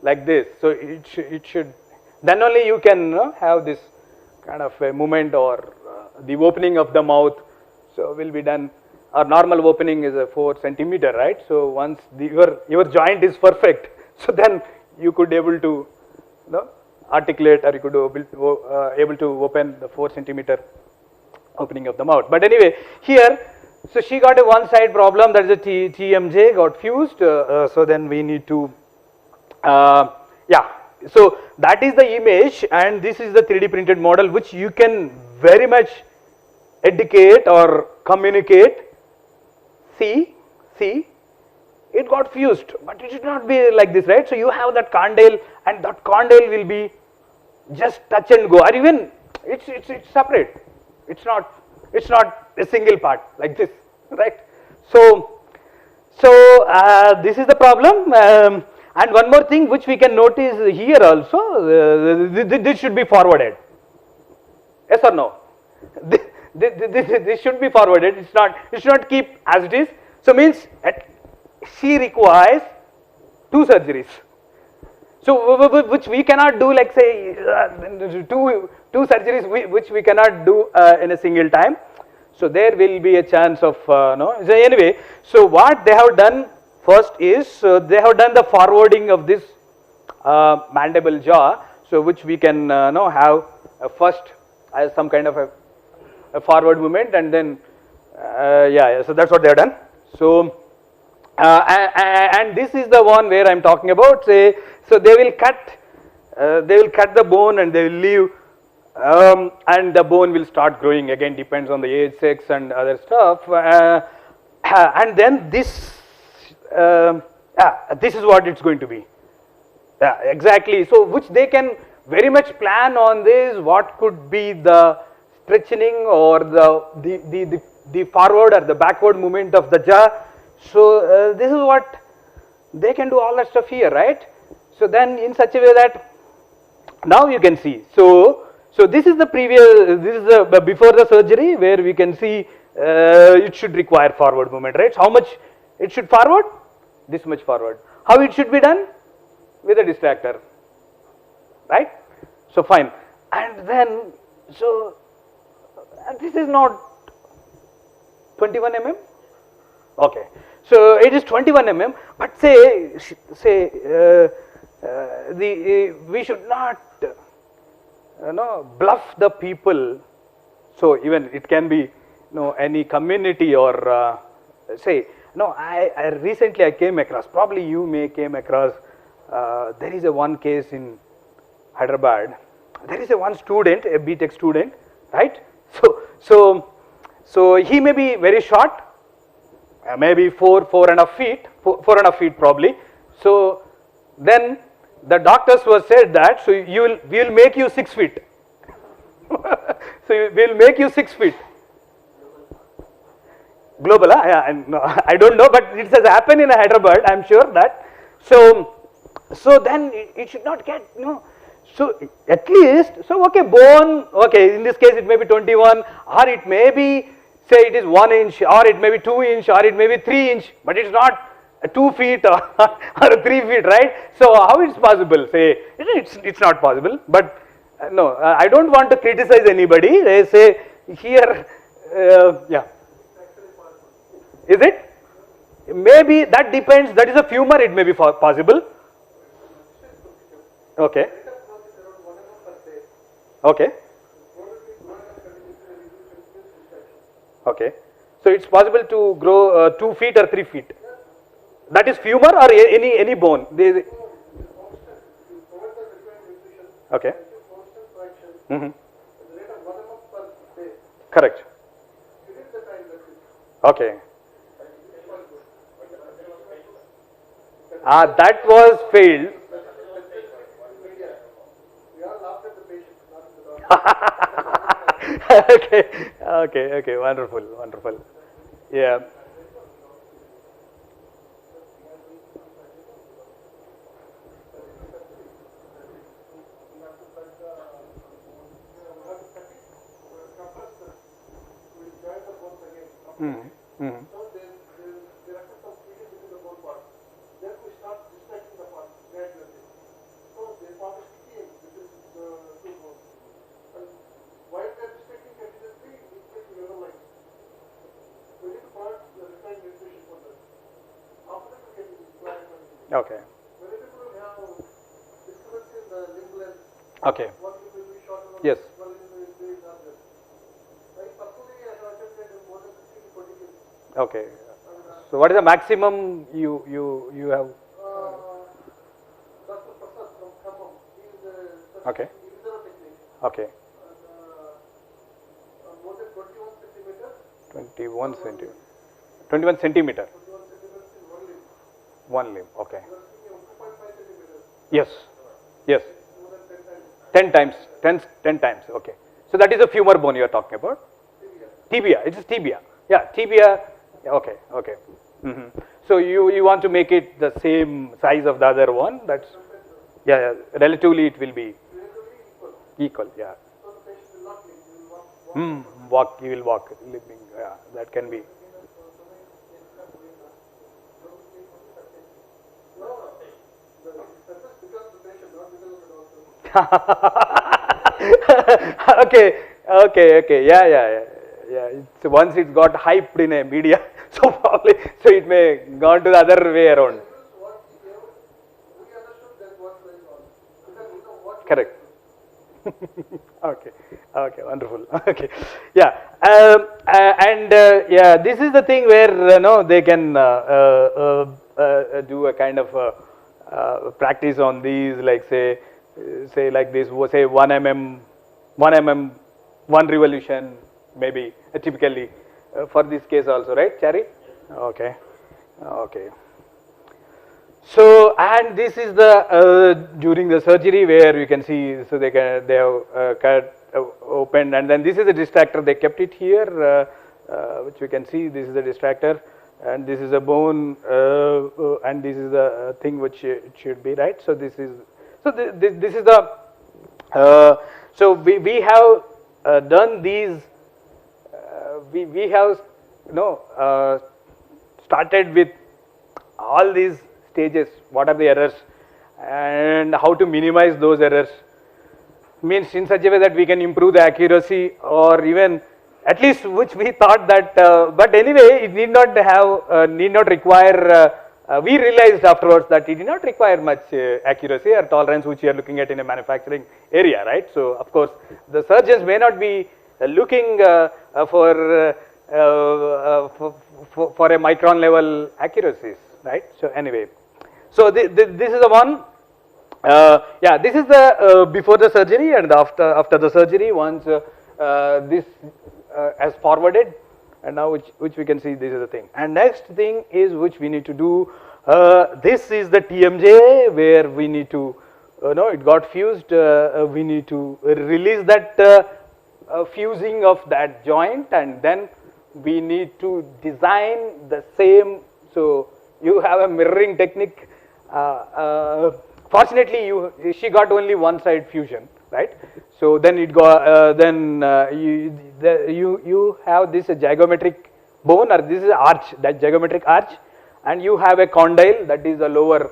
like this. So it should, then only you can have this kind of a movement, or the opening of the mouth. So will be done. Our normal opening is a 4 centimeter, right? So once your joint is perfect, so then you could able to articulate, or you could able to open the 4 centimeter opening of the mouth. But anyway, here, so she got a one side problem, that is a TMJ got fused. So then we need to yeah, so that is the image, and this is the 3D printed model, which you can very much educate or communicate. See, it got fused, but it should not be like this, right? So you have that condyle, and that condyle will be just touch and go, or even It's separate. It's not a single part like this, right? So this is the problem. And one more thing which we can notice here also, this should be forwarded. Yes or no? This should be forwarded. It should not keep as it is. So means she requires 2 surgeries. So which we cannot do, like say two surgeries which we cannot do in a single time. So there will be a chance of no. So anyway, so what they have done first is they have done the forwarding of this mandible jaw. So which we can know have first as some kind of a forward movement, and then yeah. So that's what they have done. So and this is the one where I am talking about. Say, so they will cut the bone and they will leave. And the bone will start growing again, depends on the age, sex and other stuff, and then this is what it's going to be, exactly. So which they can very much plan on this, what could be the stretching or the forward or the backward movement of the jaw. So this is what they can do, all that stuff here, right? So then in such a way that now you can see. So this is the previous, this is the before the surgery, where we can see it should require forward movement, right? So how much it should forward? This much forward. How it should be done? With a distractor, right? So fine. And then, so this is not 21 mm? Okay. So it is 21 mm, but we should not bluff the people. So even it can be any community or say I recently I came across, probably you may came across, there is a one case in Hyderabad. There is a one student, a B.Tech student, right? So he may be very short, maybe 4.5 feet probably. So then the doctors were said that, so we will make you 6 feet. So we will make you 6 feet. Global, I don't know, but it has happened in Hyderabad, I am sure that. So then it should not get, so at least, so okay, bone, okay, in this case it may be 21, or it may be, say it is 1 inch, or it may be 2 inch, or it may be 3 inch, but it's not 2 feet or 3 feet, right? So how it's possible? Say it's not possible. But no, I don't want to criticize anybody. They say here, yeah. Is it? Maybe that depends. That is a femur. It may be possible. Okay. Okay. Okay. So it's possible to grow 2 feet or 3 feet. That is femur or any bone. Okay. Correct. Okay. That was failed. Okay, wonderful. Yeah. Okay. Okay. Yes. Okay. So what is the maximum you have? Okay. Okay. 21 centimeter. 21 centimeter. One limb. Okay. Yes. 10 times. Okay. So that is a femur bone you are talking about. Tibia. It is tibia. Yeah, tibia. Okay, okay. So you want to make it the same size of the other one. That's yeah. Relatively, it will be equal. Yeah. Walk. You will walk. Living. Yeah, that can be. Okay, okay. Yeah. So once it got hyped in a media, so probably so it may gone to the other way around. Correct. Okay, wonderful. Okay, yeah, yeah, this is the thing where no, they can do a kind of practice on these, like say like this, say 1 mm, 1 mm, 1 revolution, maybe typically for this case also, right, Chari? Okay, okay. So, and this is the during the surgery where you can see, so they have cut opened, and then this is the distractor. They kept it here, which we can see. This is the distractor, and this is a bone, and this is the thing which it should be, right. So this is this is the so we have done these. We have started with all these stages, what are the errors and how to minimize those errors, means in such a way that we can improve the accuracy, or even at least which we thought that, but anyway it need not have, need not require, we realized afterwards that it did not require much accuracy or tolerance which we are looking at in a manufacturing area, right. So of course the surgeons may not be looking for a micron level accuracies, right. So anyway, so this is the one. Yeah, this is the before the surgery and after the surgery. Once this has forwarded, and now which we can see, this is the thing. And next thing is which we need to do. This is the TMJ where we need to it got fused. We need to release that fusing of that joint, and then we need to design the same. So you have a mirroring technique. Fortunately, she got only one side fusion, right? So then it got you have this zygometric bone, or this is arch, that zygometric arch, and you have a condyle, that is the lower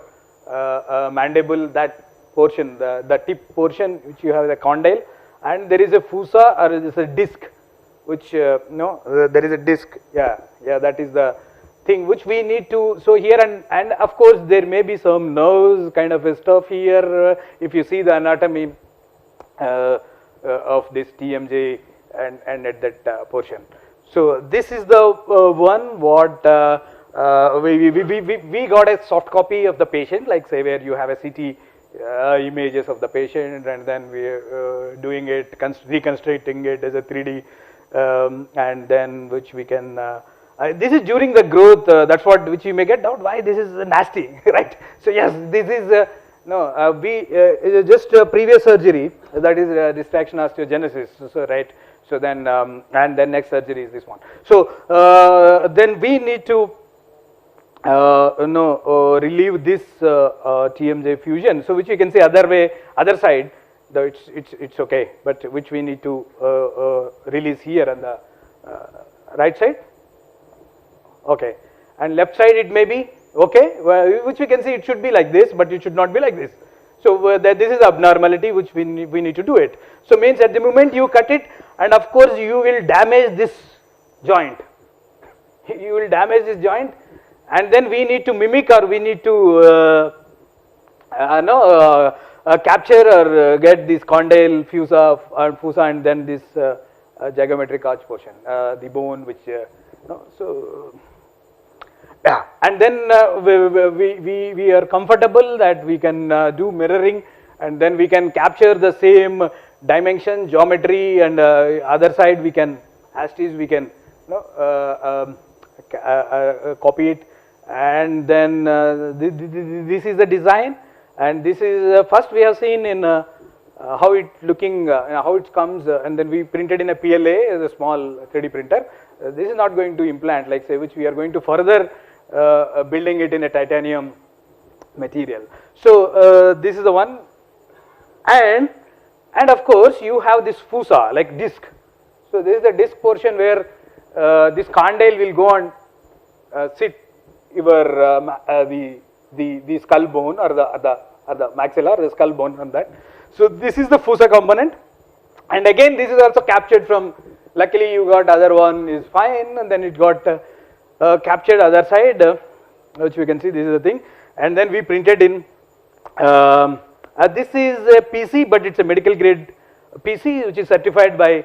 mandible, that portion, the tip portion which you have the condyle, and there is a fossa, or there is a disc, which there is a disc. Yeah, that is the thing which we need to. So here and of course there may be some nerves kind of stuff here, if you see the anatomy of this TMJ and at that portion. So this is the one what we got a soft copy of the patient, like say where you have a CT images of the patient, and then we are doing it, reconstructing it as a 3D, and then which we can this is during the growth, that's what which you may get doubt, why this is nasty, right. So yes, this is just previous surgery, that is distraction osteogenesis, so right. So then and then next surgery is this one. So then we need to relieve this TMJ fusion, so which you can say other side, though it's okay, but which we need to release here on the right side. Okay, and left side it may be okay, which we can see it should be like this, but it should not be like this. So this is abnormality which we need to do it. So means at the moment you cut it, and of course you will damage this joint. You will damage this joint, and then we need to mimic, or we need to capture or get this condyle, fossa, and then this zygometric arch portion, the bone which so. Yeah, and then we are comfortable that we can do mirroring, and then we can capture the same dimension, geometry, and other side we can, as it is, we can copy it, and then this is the design, and this is first we have seen in how it looking, how it comes, and then we printed in a PLA as a small 3D printer. This is not going to implant, like say, which we are going to further building it in a titanium material. So this is the one, and of course you have this fossa like disc. So this is the disc portion where this condyle will go and sit your the skull bone or the maxilla, the skull bone on that. So this is the fossa component, and again this is also captured from. Luckily you got other one is fine, and then it got captured other side, which we can see. This is the thing, and then we printed in. This is a PC, but it's a medical grade PC, which is certified by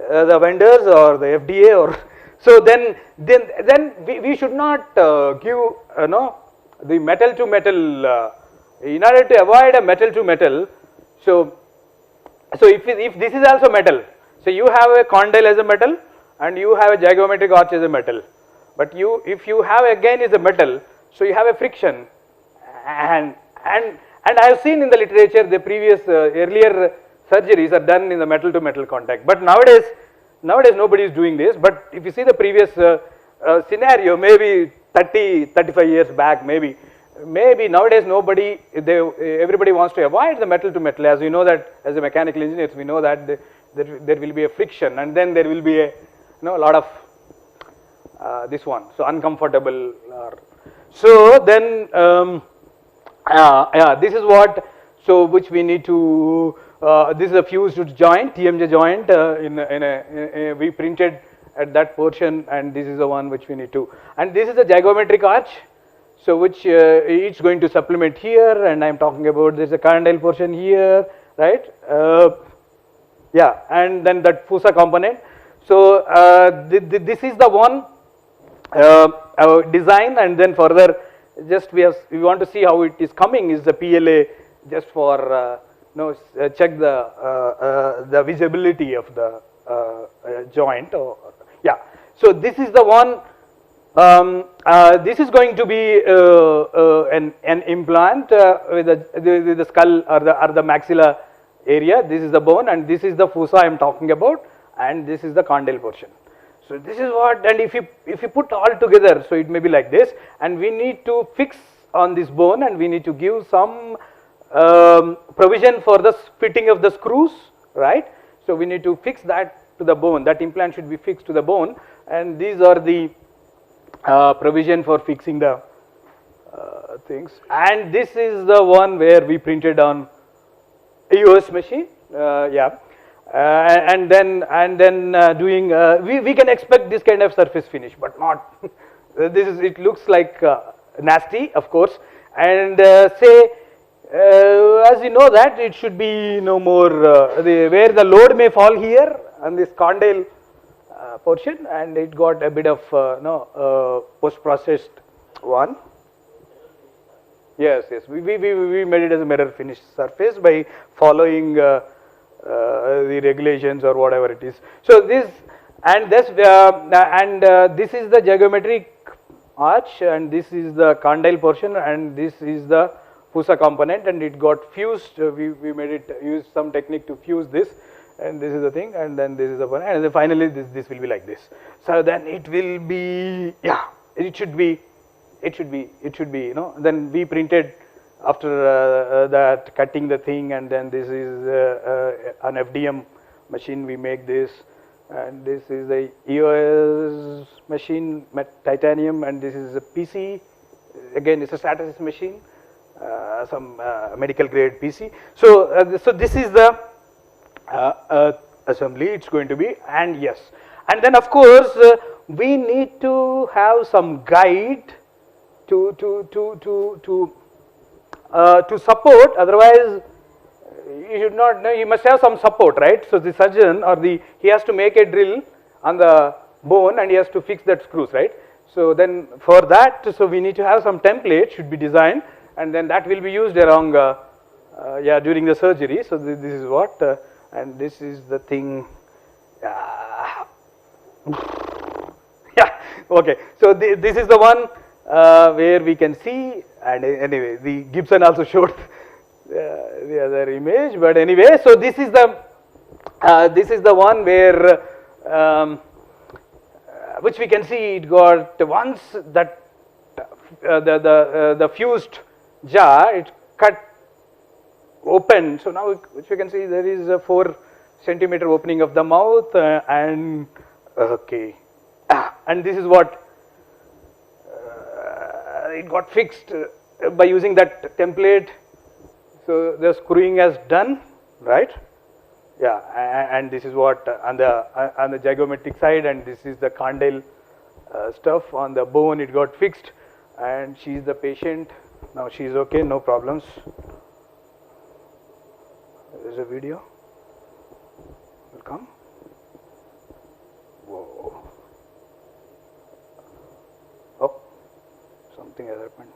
the vendors or the FDA. Or so then we should not give the metal to metal in order to avoid a metal to metal. So if this is also metal, so you have a condyle as a metal and you have a geometric arch as a metal, but if you have again is a metal, so you have a friction, and I have seen in the literature the previous earlier surgeries are done in the metal to metal contact, but nowadays nobody is doing this. But if you see the previous scenario, maybe 30-35 years back, maybe nowadays everybody wants to avoid the metal to metal. As we know that as a mechanical engineers, we know that there will be a friction, and then there will be a lot of this one, so uncomfortable. So then this is what, so which we need to, this is a fused joint, TMJ joint, we printed at that portion, and this is the one which we need to, and this is a geometric arch, so which it's going to supplement here, and I am talking about there's a condyle portion here, right? Yeah, and then that fossa component. So this is the one design, and then further just we want to see how it is coming is the PLA, just for check the visibility of the joint. Yeah, so this is the one. This is going to be an implant with the skull or the maxilla area. This is the bone, and this is the fossa I am talking about, and this is the condyle portion. So this is what, and if you put all together, so it may be like this, and we need to fix on this bone, and we need to give some provision for the fitting of the screws, right? So we need to fix that to the bone. That implant should be fixed to the bone, and these are the provision for fixing the things. And this is the one where we printed on EOS machine, yeah. And then doing we can expect this kind of surface finish, but not it looks like nasty, of course. And say as you know that it should be no more where the load may fall here on this condyle portion, and it got a bit of post processed one. Yes, we made it as a mirror finish surface by following the regulations or whatever it is. So this and this this is the geometric arch, and this is the condyle portion, and this is the fossa component, and it got fused. We made it use some technique to fuse this, and this is the thing, and then this is the one, and then finally this will be like this. So then it will be, yeah, it should be then we printed after that, cutting the thing, and then this is an FDM machine, we make this, and this is a EOS machine, titanium, and this is a PC, again it's a status machine, some medical grade PC. So so this is the assembly it's going to be, and yes, and then of course we need to have some guide to support, otherwise you should not know, you must have some support, right? So the surgeon or he has to make a drill on the bone, and he has to fix that screws, right? So then for that, so we need to have some template should be designed, and then that will be used along during the surgery. So this is what and this is the thing. Yeah, okay, so this is the one where we can see, and anyway the Gibson also showed the other image, but anyway, so this is the one where which we can see it got once that the fused jar, it cut open. So now which we can see there is a 4 centimeter opening of the mouth and okay, and this is what it got fixed by using that template. So the screwing has done, right? Yeah, and this is what on the zygomatic side, and this is the condyle stuff on the bone. It got fixed, and she is the patient. Now she is okay, no problems. There is a video. Will come. Whoa. Oh, something has happened.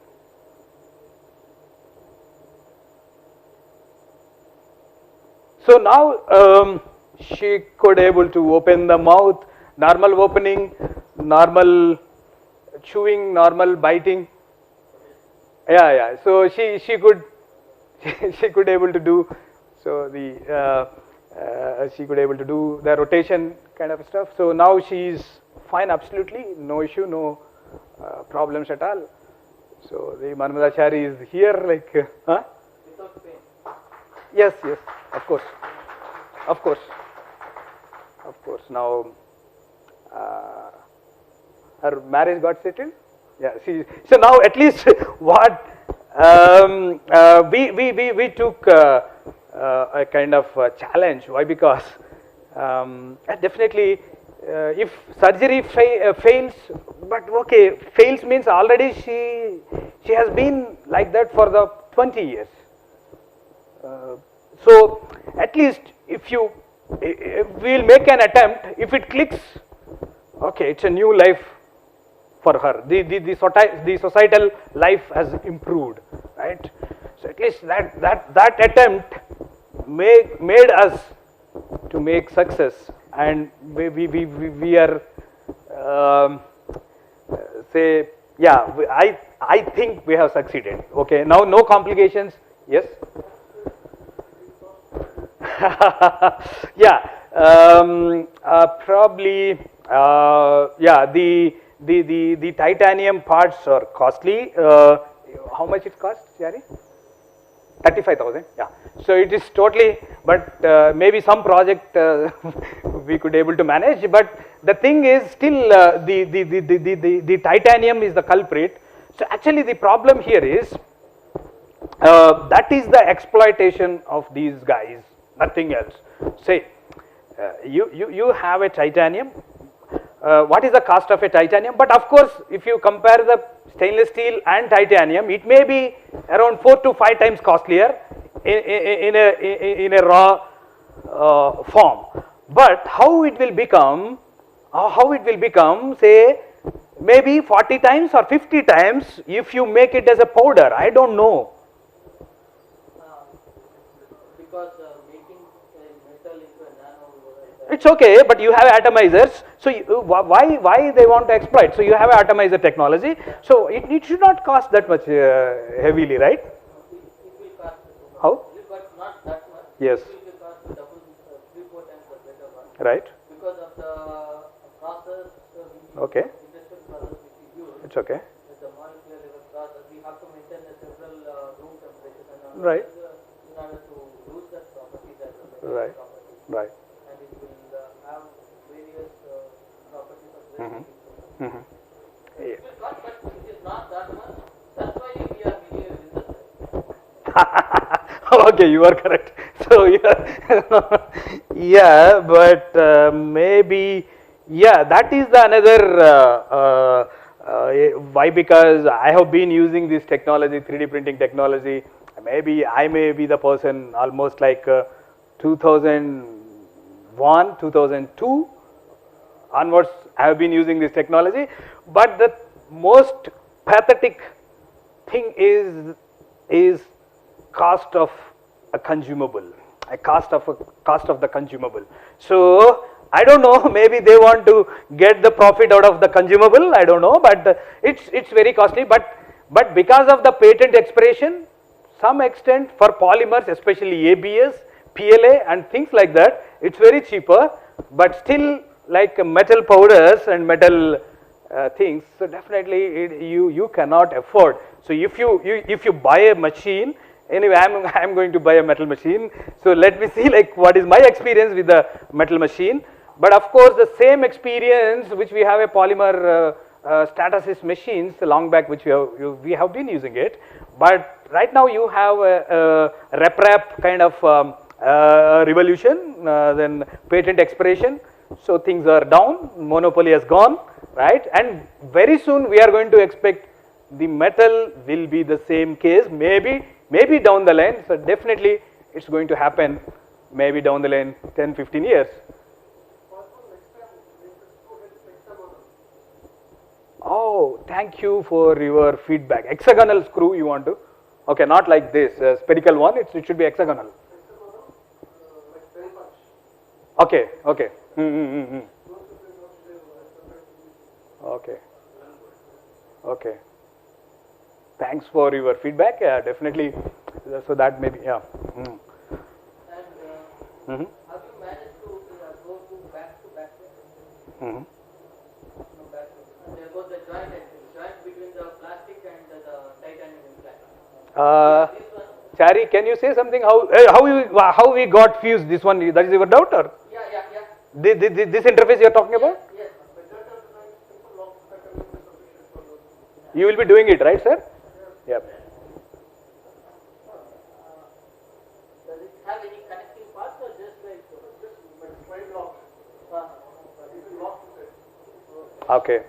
So now she could able to open the mouth, normal opening, normal chewing, normal biting. Yeah. So she could she could able to do so the she could able to do the rotation kind of stuff. So now she is fine, absolutely no issue, no problems at all. So the Manmadachari is here, like huh? Without pain. Yes, of course. Now her marriage got settled. Yeah, so now at least what we took a kind of challenge. Why? Because definitely if surgery fails, but okay, fails means already she has been like that for the 20 years. So at least if we'll make an attempt, if it clicks, okay, it's a new life for her. The societal life has improved, right? So at least that attempt made us to make success, and we are say, yeah, I think we have succeeded. Okay, now no complications. Yes. Yeah, probably. Yeah, the titanium parts are costly. How much it costs, Jari? 35,000. Yeah. So it is totally, but maybe some project we could able to manage. But the thing is, still the titanium is the culprit. So actually, the problem here is that is the exploitation of these guys. Nothing else. Say, you have a titanium. What is the cost of a titanium? But of course, if you compare the stainless steel and titanium, it may be around 4 to 5 times costlier in a raw form. But how it will become? Say, maybe 40 times or 50 times if you make it as a powder. I don't know. Because it's okay, but you have atomizers. So why they want to exploit? So you have atomizer technology. So it should not cost that much heavily, right? It will cost. How? But not that much. Yes. It will cost double, 3-4 times the better one. Right. Because of the process. Okay. Industrial process which we use. It's okay. The molecular level process, we have to maintain the several room temperatures and all. Right. In order to lose that property, that right. Property. Right. Mm-hmm. Yeah. But it is not that much. That's why we are video researchers. Okay, you are correct. So yeah, but maybe that is the another why, because I have been using this technology, 3D printing technology. Maybe I may be the person almost like 2001, 2002. Onwards, I have been using this technology, but the most pathetic thing is cost of a consumable, cost of the consumable. So I don't know. Maybe they want to get the profit out of the consumable. I don't know, but it's very costly. But because of the patent expiration, some extent for polymers, especially ABS, PLA and things like that, it's very cheaper, but still like metal powders and metal things, so definitely you cannot afford. So if you buy a machine, anyway, I'm going to buy a metal machine. So let me see like what is my experience with the metal machine. But of course, the same experience which we have a polymer status machines long back, which we have been using it. But right now you have a rep kind of revolution, then patent expiration. So things are down, monopoly has gone, right? And very soon we are going to expect the metal will be the same case, maybe down the line. So definitely it's going to happen maybe down the line 10-15 years. Oh, thank you for your feedback. Hexagonal screw you want to? Okay, not like this spherical one, it should be hexagonal. Okay, okay. Okay. Okay. Thanks for your feedback. Yeah, definitely. So that maybe, yeah. And have you managed to go to back? There goes the joint between the plastic and the titanium implant. Chari, can you say something? How we got fused? This one, that is your doubt, or? Yeah. This interface you are talking about? Yes. You will be doing it, right, sir? Yeah. Does it have any connecting parts or just like five blocks? Okay.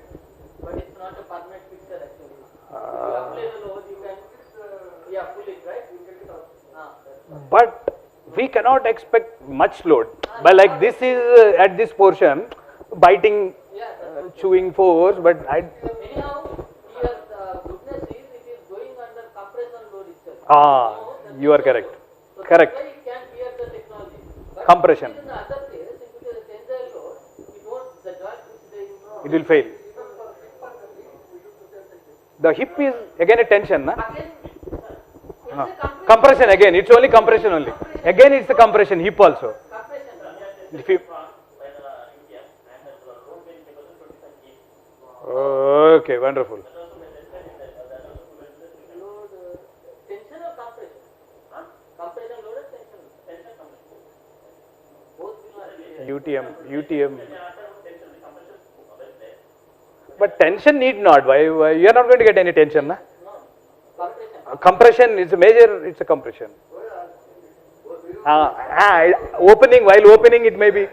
But it's not a permanent fixture actually. If you apply the load, you can pull it, right? You get it out. But we cannot expect much load. But like this is at this portion, biting, chewing force, but I. Anyhow, here the goodness is it is going under compression load itself. You are correct. So Correct. that's why it can bear the technology. But Compression. in the other case, if it is a tensile load, it won't, the joint which It will fail. The hip is again a tension, na? again, it's a Compression again. It's only compression only. Again, it's the compression. Hip also. compression. If you, okay, wonderful. Load, tension or compression? Compression load or tension? Both will not be there. UTM. But tension need not. Why you are not going to get any tension, na? Compression. Compression is a major. It's a compression. Opening, while opening it may be.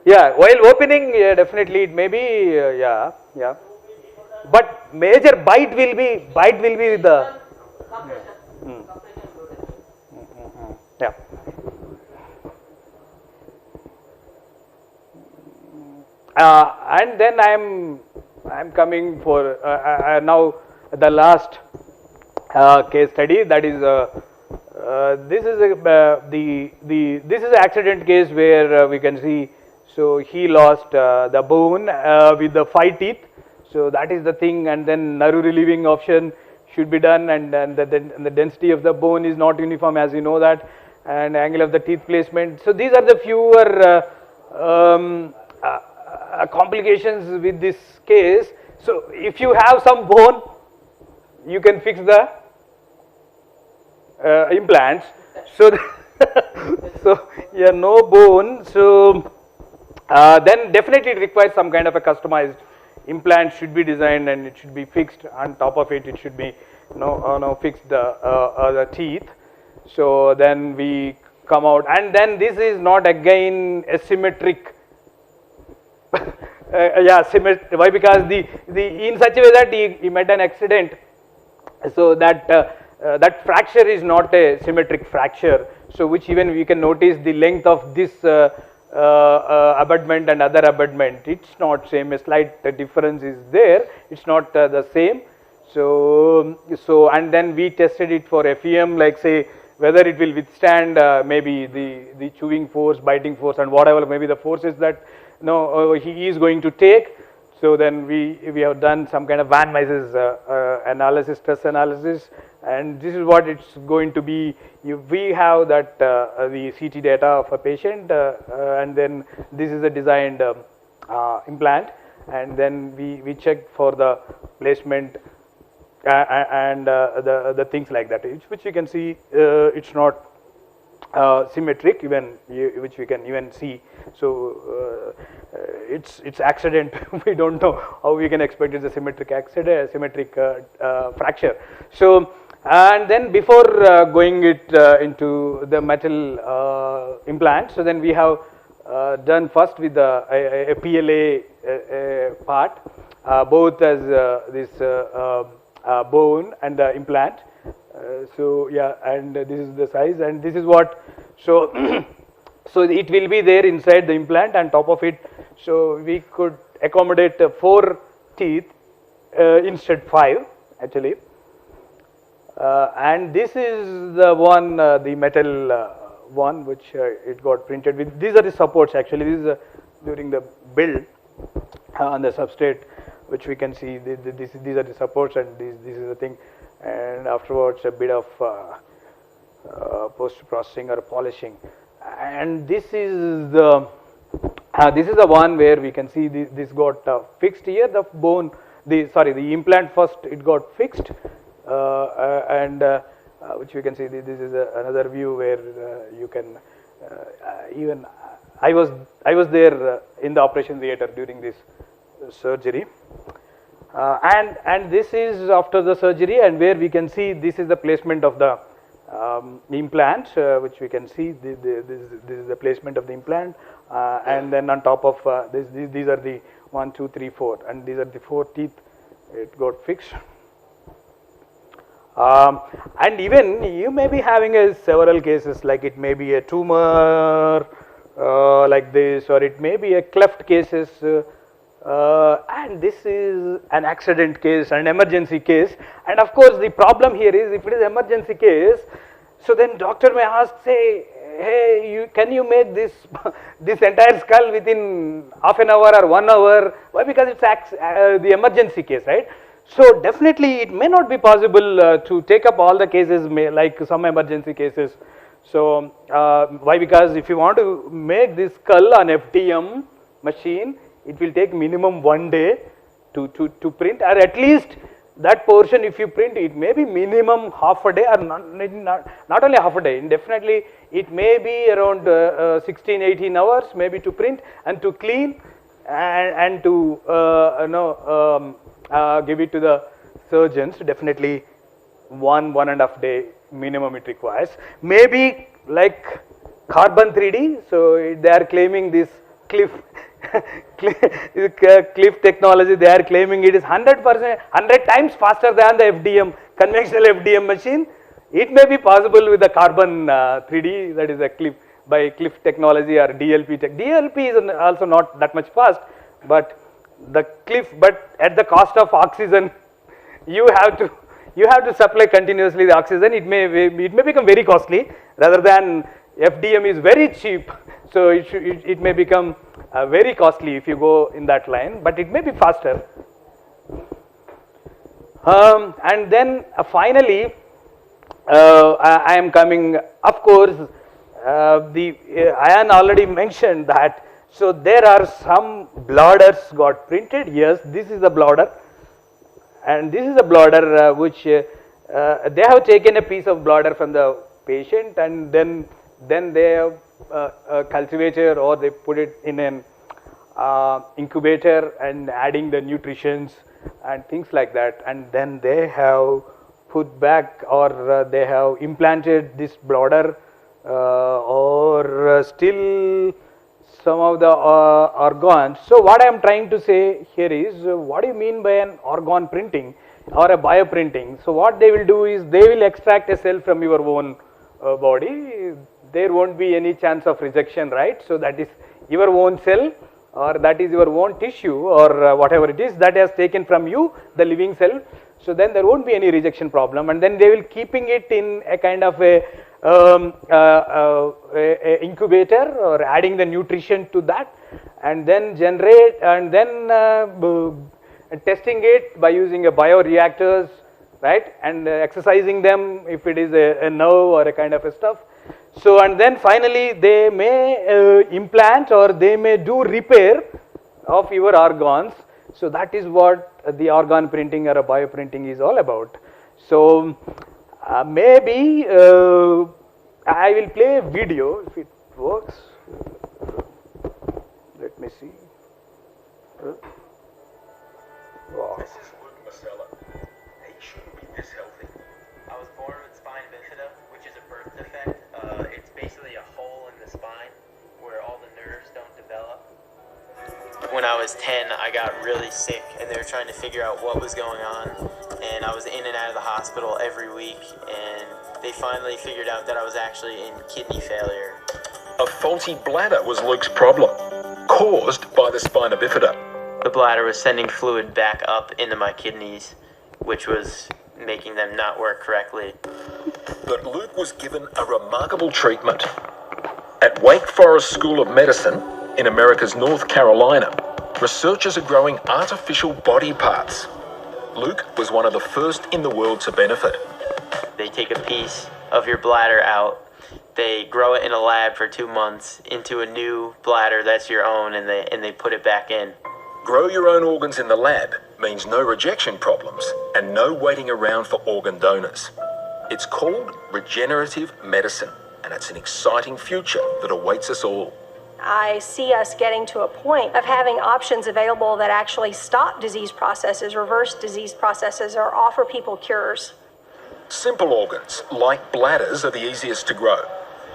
Yeah, while opening, definitely it may be. Yeah. But major bite will be with the. Compression. Compression load. Yeah. And then I'm coming for now the last case study, that is this is this is an accident case where we can see. So he lost the bone with the 5 teeth. So that is the thing, and then narrow relieving option should be done, and the density of the bone is not uniform, as you know that, and angle of the teeth placement. So these are the fewer complications with this case. So if you have some bone, you can fix the implants. So so yeah, no bone. So then definitely it requires some kind of a customized implant should be designed, and it should be fixed. On top of it, it should be fixed the teeth. So then we come out, and then this is not again asymmetric. Why? Because the in such a way that he met an accident, so that that fracture is not a symmetric fracture. So which even we can notice the length of this abutment and other abutment, it's not same. A slight difference is there. It's not the same. So and then we tested it for FEM, like say whether it will withstand maybe the chewing force, biting force, and whatever maybe the forces that he is going to take. So then we have done some kind of Van Mises analysis, stress analysis, and this is what it's going to be. We have that the CT data of a patient, and then this is a designed implant, and then we check for the placement and the things like that, which you can see it's not symmetric, which we can even see. So it's accident. We don't know how we can expect it's a symmetric accident, symmetric fracture. So and then before going it into the metal implant, so then we have done first with a PLA part, both as this bone and the implant. So yeah, and this is the size, and this is what, so so it will be there inside the implant and top of it. So we could accommodate 4 teeth instead 5 actually, and this is the one, the metal one, which it got printed with. These are the supports actually. This is during the build on the substrate, which we can see. These are the supports, and this is the thing. And afterwards a bit of post processing or polishing, and this is the one where we can see this got fixed here, the bone, the implant first, it got fixed, and which we can see. This is another view where you can even I was there in the operation theater during this surgery. And this is after the surgery, and where we can see this is the placement of the implant, which we can see this is the placement of the implant, and then on top of these are the 1, 2, 3, 4, and these are the 4 teeth. It got fixed, and even you may be having several cases, like it may be a tumor like this, or it may be a cleft cases. And this is an accident case, an emergency case, and of course the problem here is, if it is emergency case, so then doctor may ask, say, hey, can you make this this entire skull within half an hour or 1 hour? Why? Because it's the emergency case, right? So definitely it may not be possible to take up all the cases, like some emergency cases. So why? Because if you want to make this skull on FDM machine, it will take minimum 1 day to print, or at least that portion if you print, it may be minimum half a day, or not only half a day, definitely it may be around 16-18 hours maybe to print and to clean and to give it to the surgeons. Definitely 1.5 day minimum it requires. Maybe like carbon 3D, so they are claiming this cliff technology, they are claiming it is 100%, 100 times faster than the FDM, conventional FDM machine. It may be possible with the carbon 3D, that is a cliff technology, or DLP tech. DLP is also not that much fast, but the cliff, but at the cost of oxygen, you have to supply continuously the oxygen. It may become very costly, rather than FDM is very cheap, so it may become very costly if you go in that line, but it may be faster. And then finally, I am coming, of course, Ian already mentioned that, so there are some blodders got printed. Yes, this is a blodder, and this is a blodder which they have taken a piece of blodder from the patient, and then they have cultivated, or they put it in an incubator and adding the nutritions and things like that, and then they have put back, or they have implanted this blodder, or still some of the organs. So what I am trying to say here is, what do you mean by an organ printing or a bioprinting? So what they will do is, they will extract a cell from your own body. There won't be any chance of rejection, right? So that is your own cell, or that is your own tissue, or whatever it is that has taken from you, the living cell. So then there won't be any rejection problem, and then they will keeping it in a kind of a a incubator or adding the nutrition to that, and then generate and then testing it by using a bioreactors, right, and exercising them if it is a nerve or a kind of a stuff. So and then finally they may implant or they may do repair of your organs. So that is what the organ printing or a bioprinting is all about. So maybe I will play a video if it works. Let me see. Wow. This is Luke Masella. He shouldn't be this healthy. I was born with spina bifida, which is a birth defect. It's basically a hole in the spine where all the nerves don't develop. When I was 10, I got really sick, and they were trying to figure out what was going on. And I was in and out of the hospital every week, and they finally figured out that I was actually in kidney failure. A faulty bladder was Luke's problem, caused by the spina bifida. The bladder was sending fluid back up into my kidneys, which was making them not work correctly. But Luke was given a remarkable treatment. At Wake Forest School of Medicine in America's North Carolina, researchers are growing artificial body parts. Luke was one of the first in the world to benefit. They take a piece of your bladder out, they grow it in a lab for 2 months into a new bladder that's your own, and they put it back in. Grow your own organs in the lab means no rejection problems and no waiting around for organ donors. It's called regenerative medicine, and it's an exciting future that awaits us all. I see us getting to a point of having options available that actually stop disease processes, reverse disease processes, or offer people cures. Simple organs, like bladders, are the easiest to grow.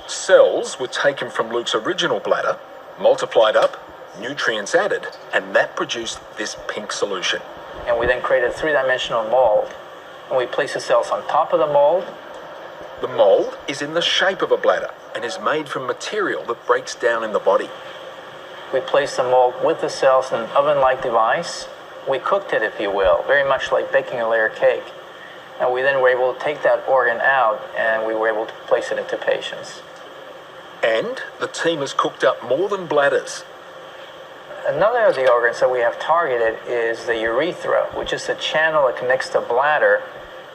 Cells were taken from Luke's original bladder, multiplied up, nutrients added, and that produced this pink solution. And we then created a three-dimensional mold, and we place the cells on top of the mold. The mold is in the shape of a bladder and is made from material that breaks down in the body. We placed the mold with the cells in an oven-like device. We cooked it, if you will, very much like baking a layer cake. And we then were able to take that organ out, and we were able to place it into patients. And the team has cooked up more than bladders. Another of the organs that we have targeted is the urethra, which is the channel that connects the bladder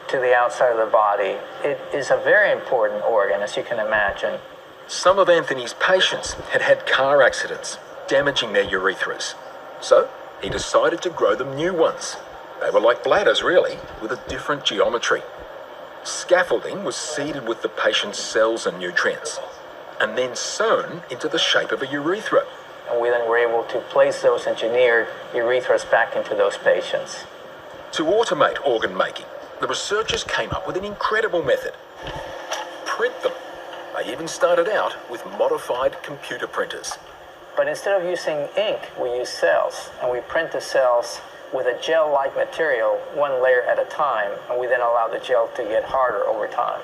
to the outside of the body. It is a very important organ, as you can imagine. Some of Anthony's patients had had car accidents, damaging their urethras. So he decided to grow them new ones. They were like bladders, really, with a different geometry. Scaffolding was seeded with the patient's cells and nutrients, and then sewn into the shape of a urethra. And we then were able to place those engineered urethras back into those patients. To automate organ making, the researchers came up with an incredible method. Print them. They even started out with modified computer printers. But instead of using ink, we use cells, and we print the cells with a gel-like material, one layer at a time, and we then allow the gel to get harder over time.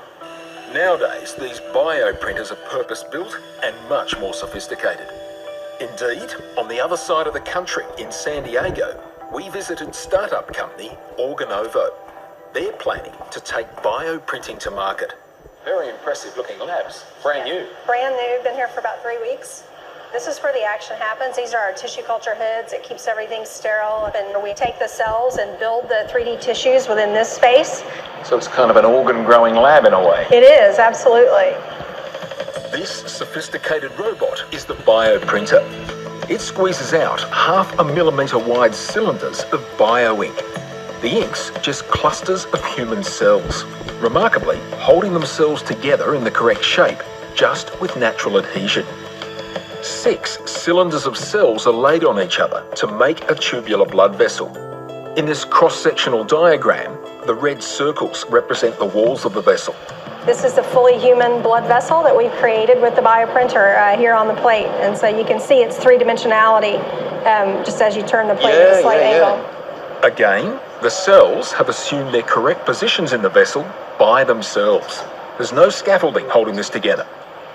Nowadays, these bioprinters are purpose-built and much more sophisticated. Indeed, on the other side of the country, in San Diego, we visited startup company Organovo. They're planning to take bioprinting to market. Very impressive looking labs, brand new. Brand new, been here for about 3 weeks. This is where the action happens. These are our tissue culture hoods. It keeps everything sterile. And we take the cells and build the 3D tissues within this space. So it's kind of an organ growing lab in a way. It is, absolutely. This sophisticated robot is the bioprinter. It squeezes out 0.5 millimetre wide cylinders of bio-ink. The ink's just clusters of human cells, remarkably holding themselves together in the correct shape, just with natural adhesion. 6 cylinders of cells are laid on each other to make a tubular blood vessel. In this cross-sectional diagram, the red circles represent the walls of the vessel. This is the fully human blood vessel that we've created with the bioprinter here on the plate. And so you can see its three-dimensionality just as you turn the plate at a slight angle. Again, the cells have assumed their correct positions in the vessel by themselves. There's no scaffolding holding this together.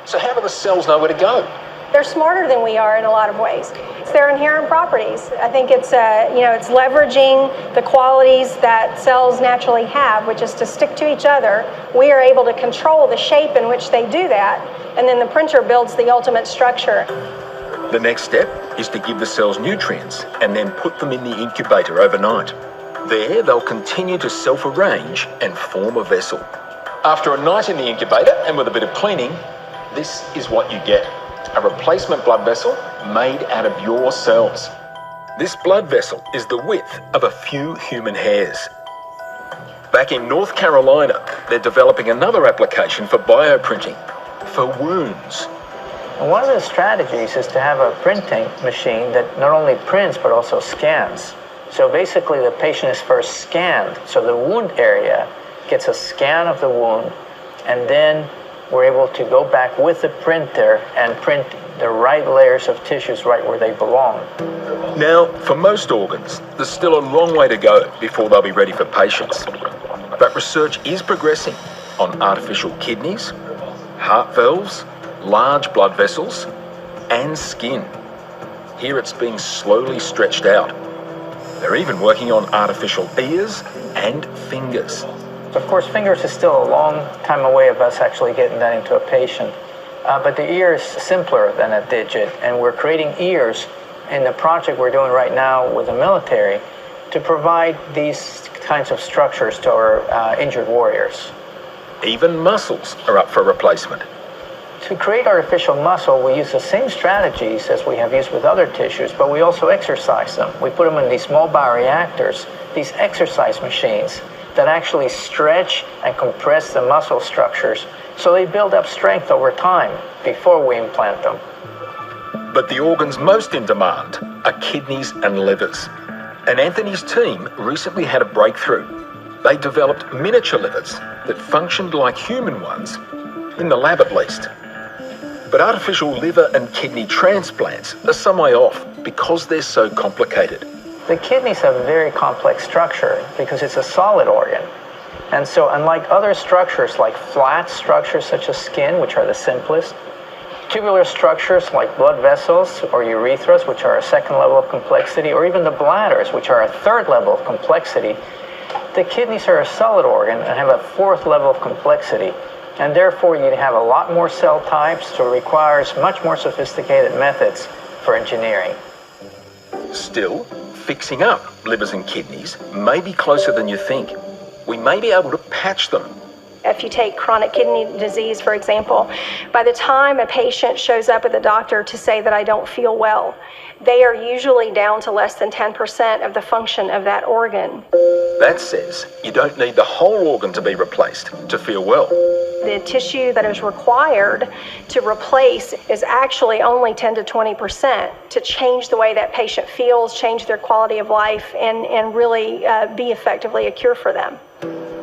So how do the cells know where to go? They're smarter than we are in a lot of ways. It's their inherent properties. I think it's it's leveraging the qualities that cells naturally have, which is to stick to each other. We are able to control the shape in which they do that, and then the printer builds the ultimate structure. The next step is to give the cells nutrients and then put them in the incubator overnight. There, they'll continue to self-arrange and form a vessel. After a night in the incubator and with a bit of cleaning, this is what you get. A replacement blood vessel made out of your cells. This blood vessel is the width of a few human hairs. Back in North Carolina, they're developing another application for bioprinting, for wounds. One of the strategies is to have a printing machine that not only prints but also scans. So basically the patient is first scanned, so the wound area gets a scan of the wound, and then we're able to go back with the printer and print the right layers of tissues right where they belong. Now, for most organs, there's still a long way to go before they'll be ready for patients. But research is progressing on artificial kidneys, heart valves, large blood vessels, and skin. Here it's being slowly stretched out. They're even working on artificial ears and fingers. Of course, fingers is still a long time away of us actually getting that into a patient. But the ear is simpler than a digit, and we're creating ears in the project we're doing right now with the military to provide these kinds of structures to our injured warriors. Even muscles are up for replacement. To create artificial muscle, we use the same strategies as we have used with other tissues, but we also exercise them. We put them in these small bioreactors, these exercise machines that actually stretch and compress the muscle structures so they build up strength over time before we implant them. But the organs most in demand are kidneys and livers. And Anthony's team recently had a breakthrough. They developed miniature livers that functioned like human ones, in the lab at least. But artificial liver and kidney transplants are some way off because they're so complicated. The kidneys have a very complex structure because it's a solid organ. And so unlike other structures like flat structures such as skin, which are the simplest, tubular structures like blood vessels or urethras, which are a second level of complexity, or even the bladders, which are a third level of complexity, the kidneys are a solid organ and have a fourth level of complexity. And therefore you have a lot more cell types, so it requires much more sophisticated methods for engineering. Still, fixing up livers and kidneys may be closer than you think. We may be able to patch them. If you take chronic kidney disease, for example, by the time a patient shows up at the doctor to say that I don't feel well, they are usually down to less than 10% of the function of that organ. That says you don't need the whole organ to be replaced to feel well. The tissue that is required to replace is actually only 10 to 20% to change the way that patient feels, change their quality of life, and really be effectively a cure for them.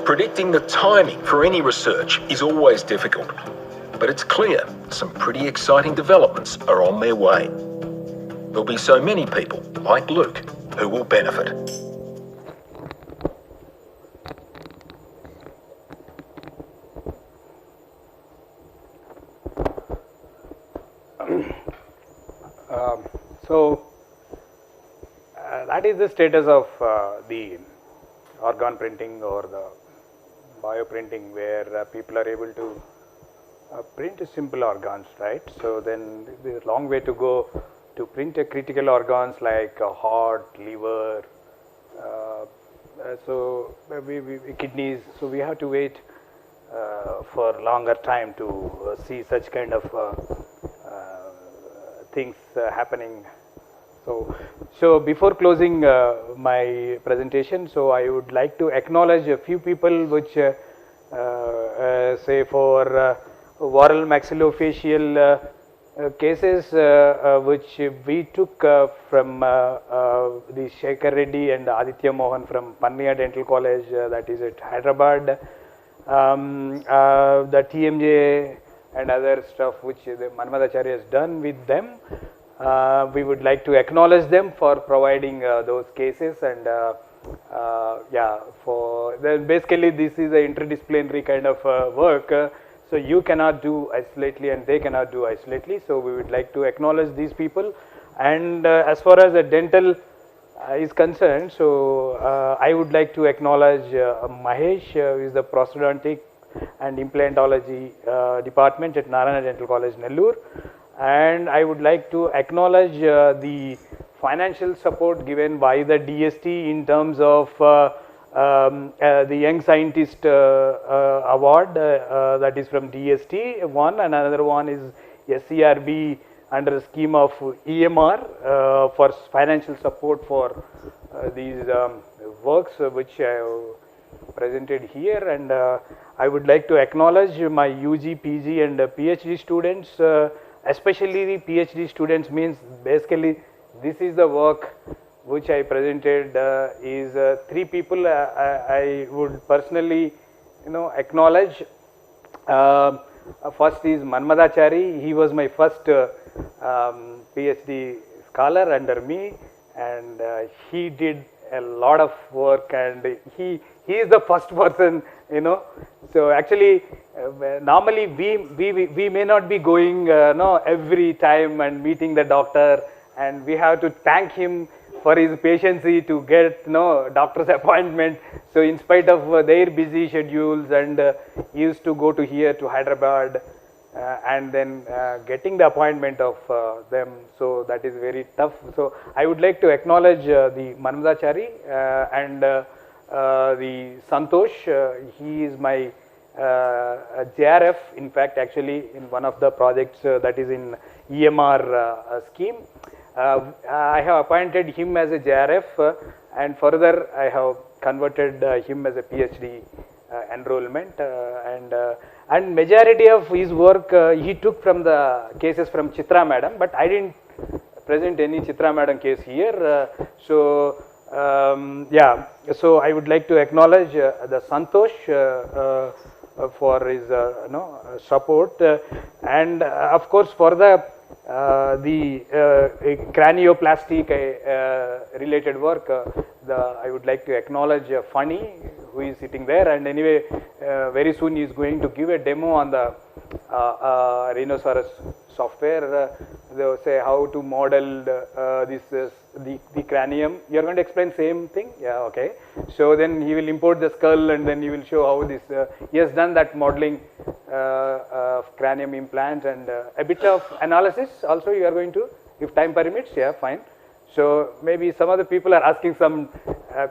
Predicting the timing for any research is always difficult, but it's clear some pretty exciting developments are on their way. There'll be so many people, like Luke, who will benefit. That is the status of the organ printing or the bioprinting, where people are able to print simple organs, right? So then there's a long way to go to print a critical organs like heart, liver, kidneys. So we have to wait for longer time to see such kind of things happening. So before closing my presentation, so I would like to acknowledge a few people which say for oral maxillofacial cases which we took from the Shekhar Reddy and Aditya Mohan from Panniya Dental College, that is at Hyderabad, the TMJ and other stuff which the Manmadacharya has done with them. We would like to acknowledge them for providing those cases, and for then basically this is an interdisciplinary kind of work. So you cannot do isolately and they cannot do isolately. So we would like to acknowledge these people. And as far as the dental is concerned, so I would like to acknowledge Mahesh, who is the prosthodontic and implantology department at Narayana Dental College, Nellore. And I would like to acknowledge the financial support given by the DST in terms of the Young Scientist Award, that is from DST, one, and another one is SCRB under a scheme of EMR for financial support for these works which I have presented here. And I would like to acknowledge my UG, PG and PhD students, especially the PhD students. Means basically this is the work which I presented is three people I would personally acknowledge. First is Manmadachari. He was my first PhD scholar under me, and he did a lot of work, and he is the first person, So actually, normally we may not be going every time and meeting the doctor, and we have to thank him for his patience to get doctor's appointment. So in spite of their busy schedules, and he used to go to here to Hyderabad and then getting the appointment of them. So that is very tough. So I would like to acknowledge the Manmadachari and the Santosh. He is my JRF, in fact, actually in one of the projects that is in EMR scheme. I have appointed him as a JRF, and further I have converted him as a PhD enrollment, and majority of his work he took from the cases from Chitra Madam, but I didn't present any Chitra Madam case here. So yeah, so I would like to acknowledge the Santosh for his support, and of course for the cranioplastic related work, I would like to acknowledge Funny, who is sitting there, and anyway very soon he is going to give a demo on the Rhinoceros software. They will say how to model the cranium. You are going to explain same thing? Yeah, okay. So then he will import the skull, and then he will show how this, he has done that modeling of cranium implant, and a bit of analysis also you are going to, if time permits. Yeah, fine. So maybe some other people are asking some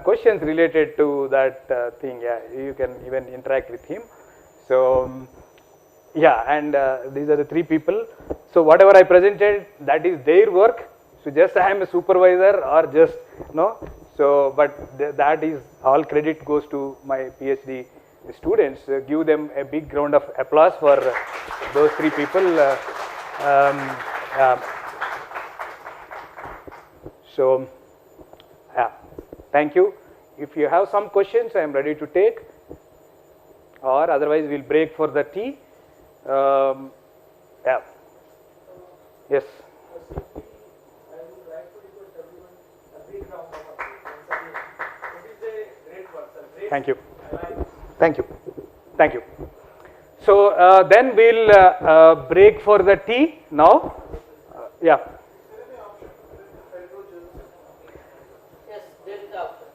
questions related to that thing. Yeah, you can even interact with him. So yeah, and these are the three people. So whatever I presented, that is their work. So just I am a supervisor or just So, but that is all credit goes to my PhD students. Give them a big round of applause for those three people. So yeah, thank you. If you have some questions, I am ready to take, or otherwise we'll break for the tea. Yeah. Yes. Thank you. Thank you. Thank you. So then we'll break for the tea now. Yeah. Yes, there is the option.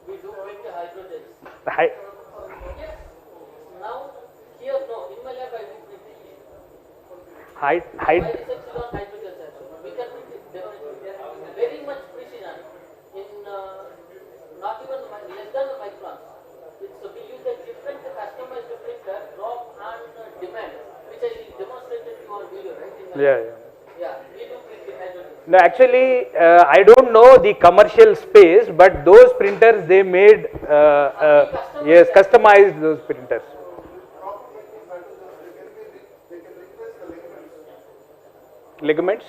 We do 20 hydrogens. Yes. Now, here, no, in my lab I do 20. My research is on hydrogens actually. We can print it definitely. Very much precision. In not even less than the microns. So we use a different customized printer, drop and demand, which I demonstrated you on video, right? Yeah. Yeah, we do print in hydrogen. No, actually, I don't know the commercial space, but those printers they made, yes, customized those printers. Ligaments?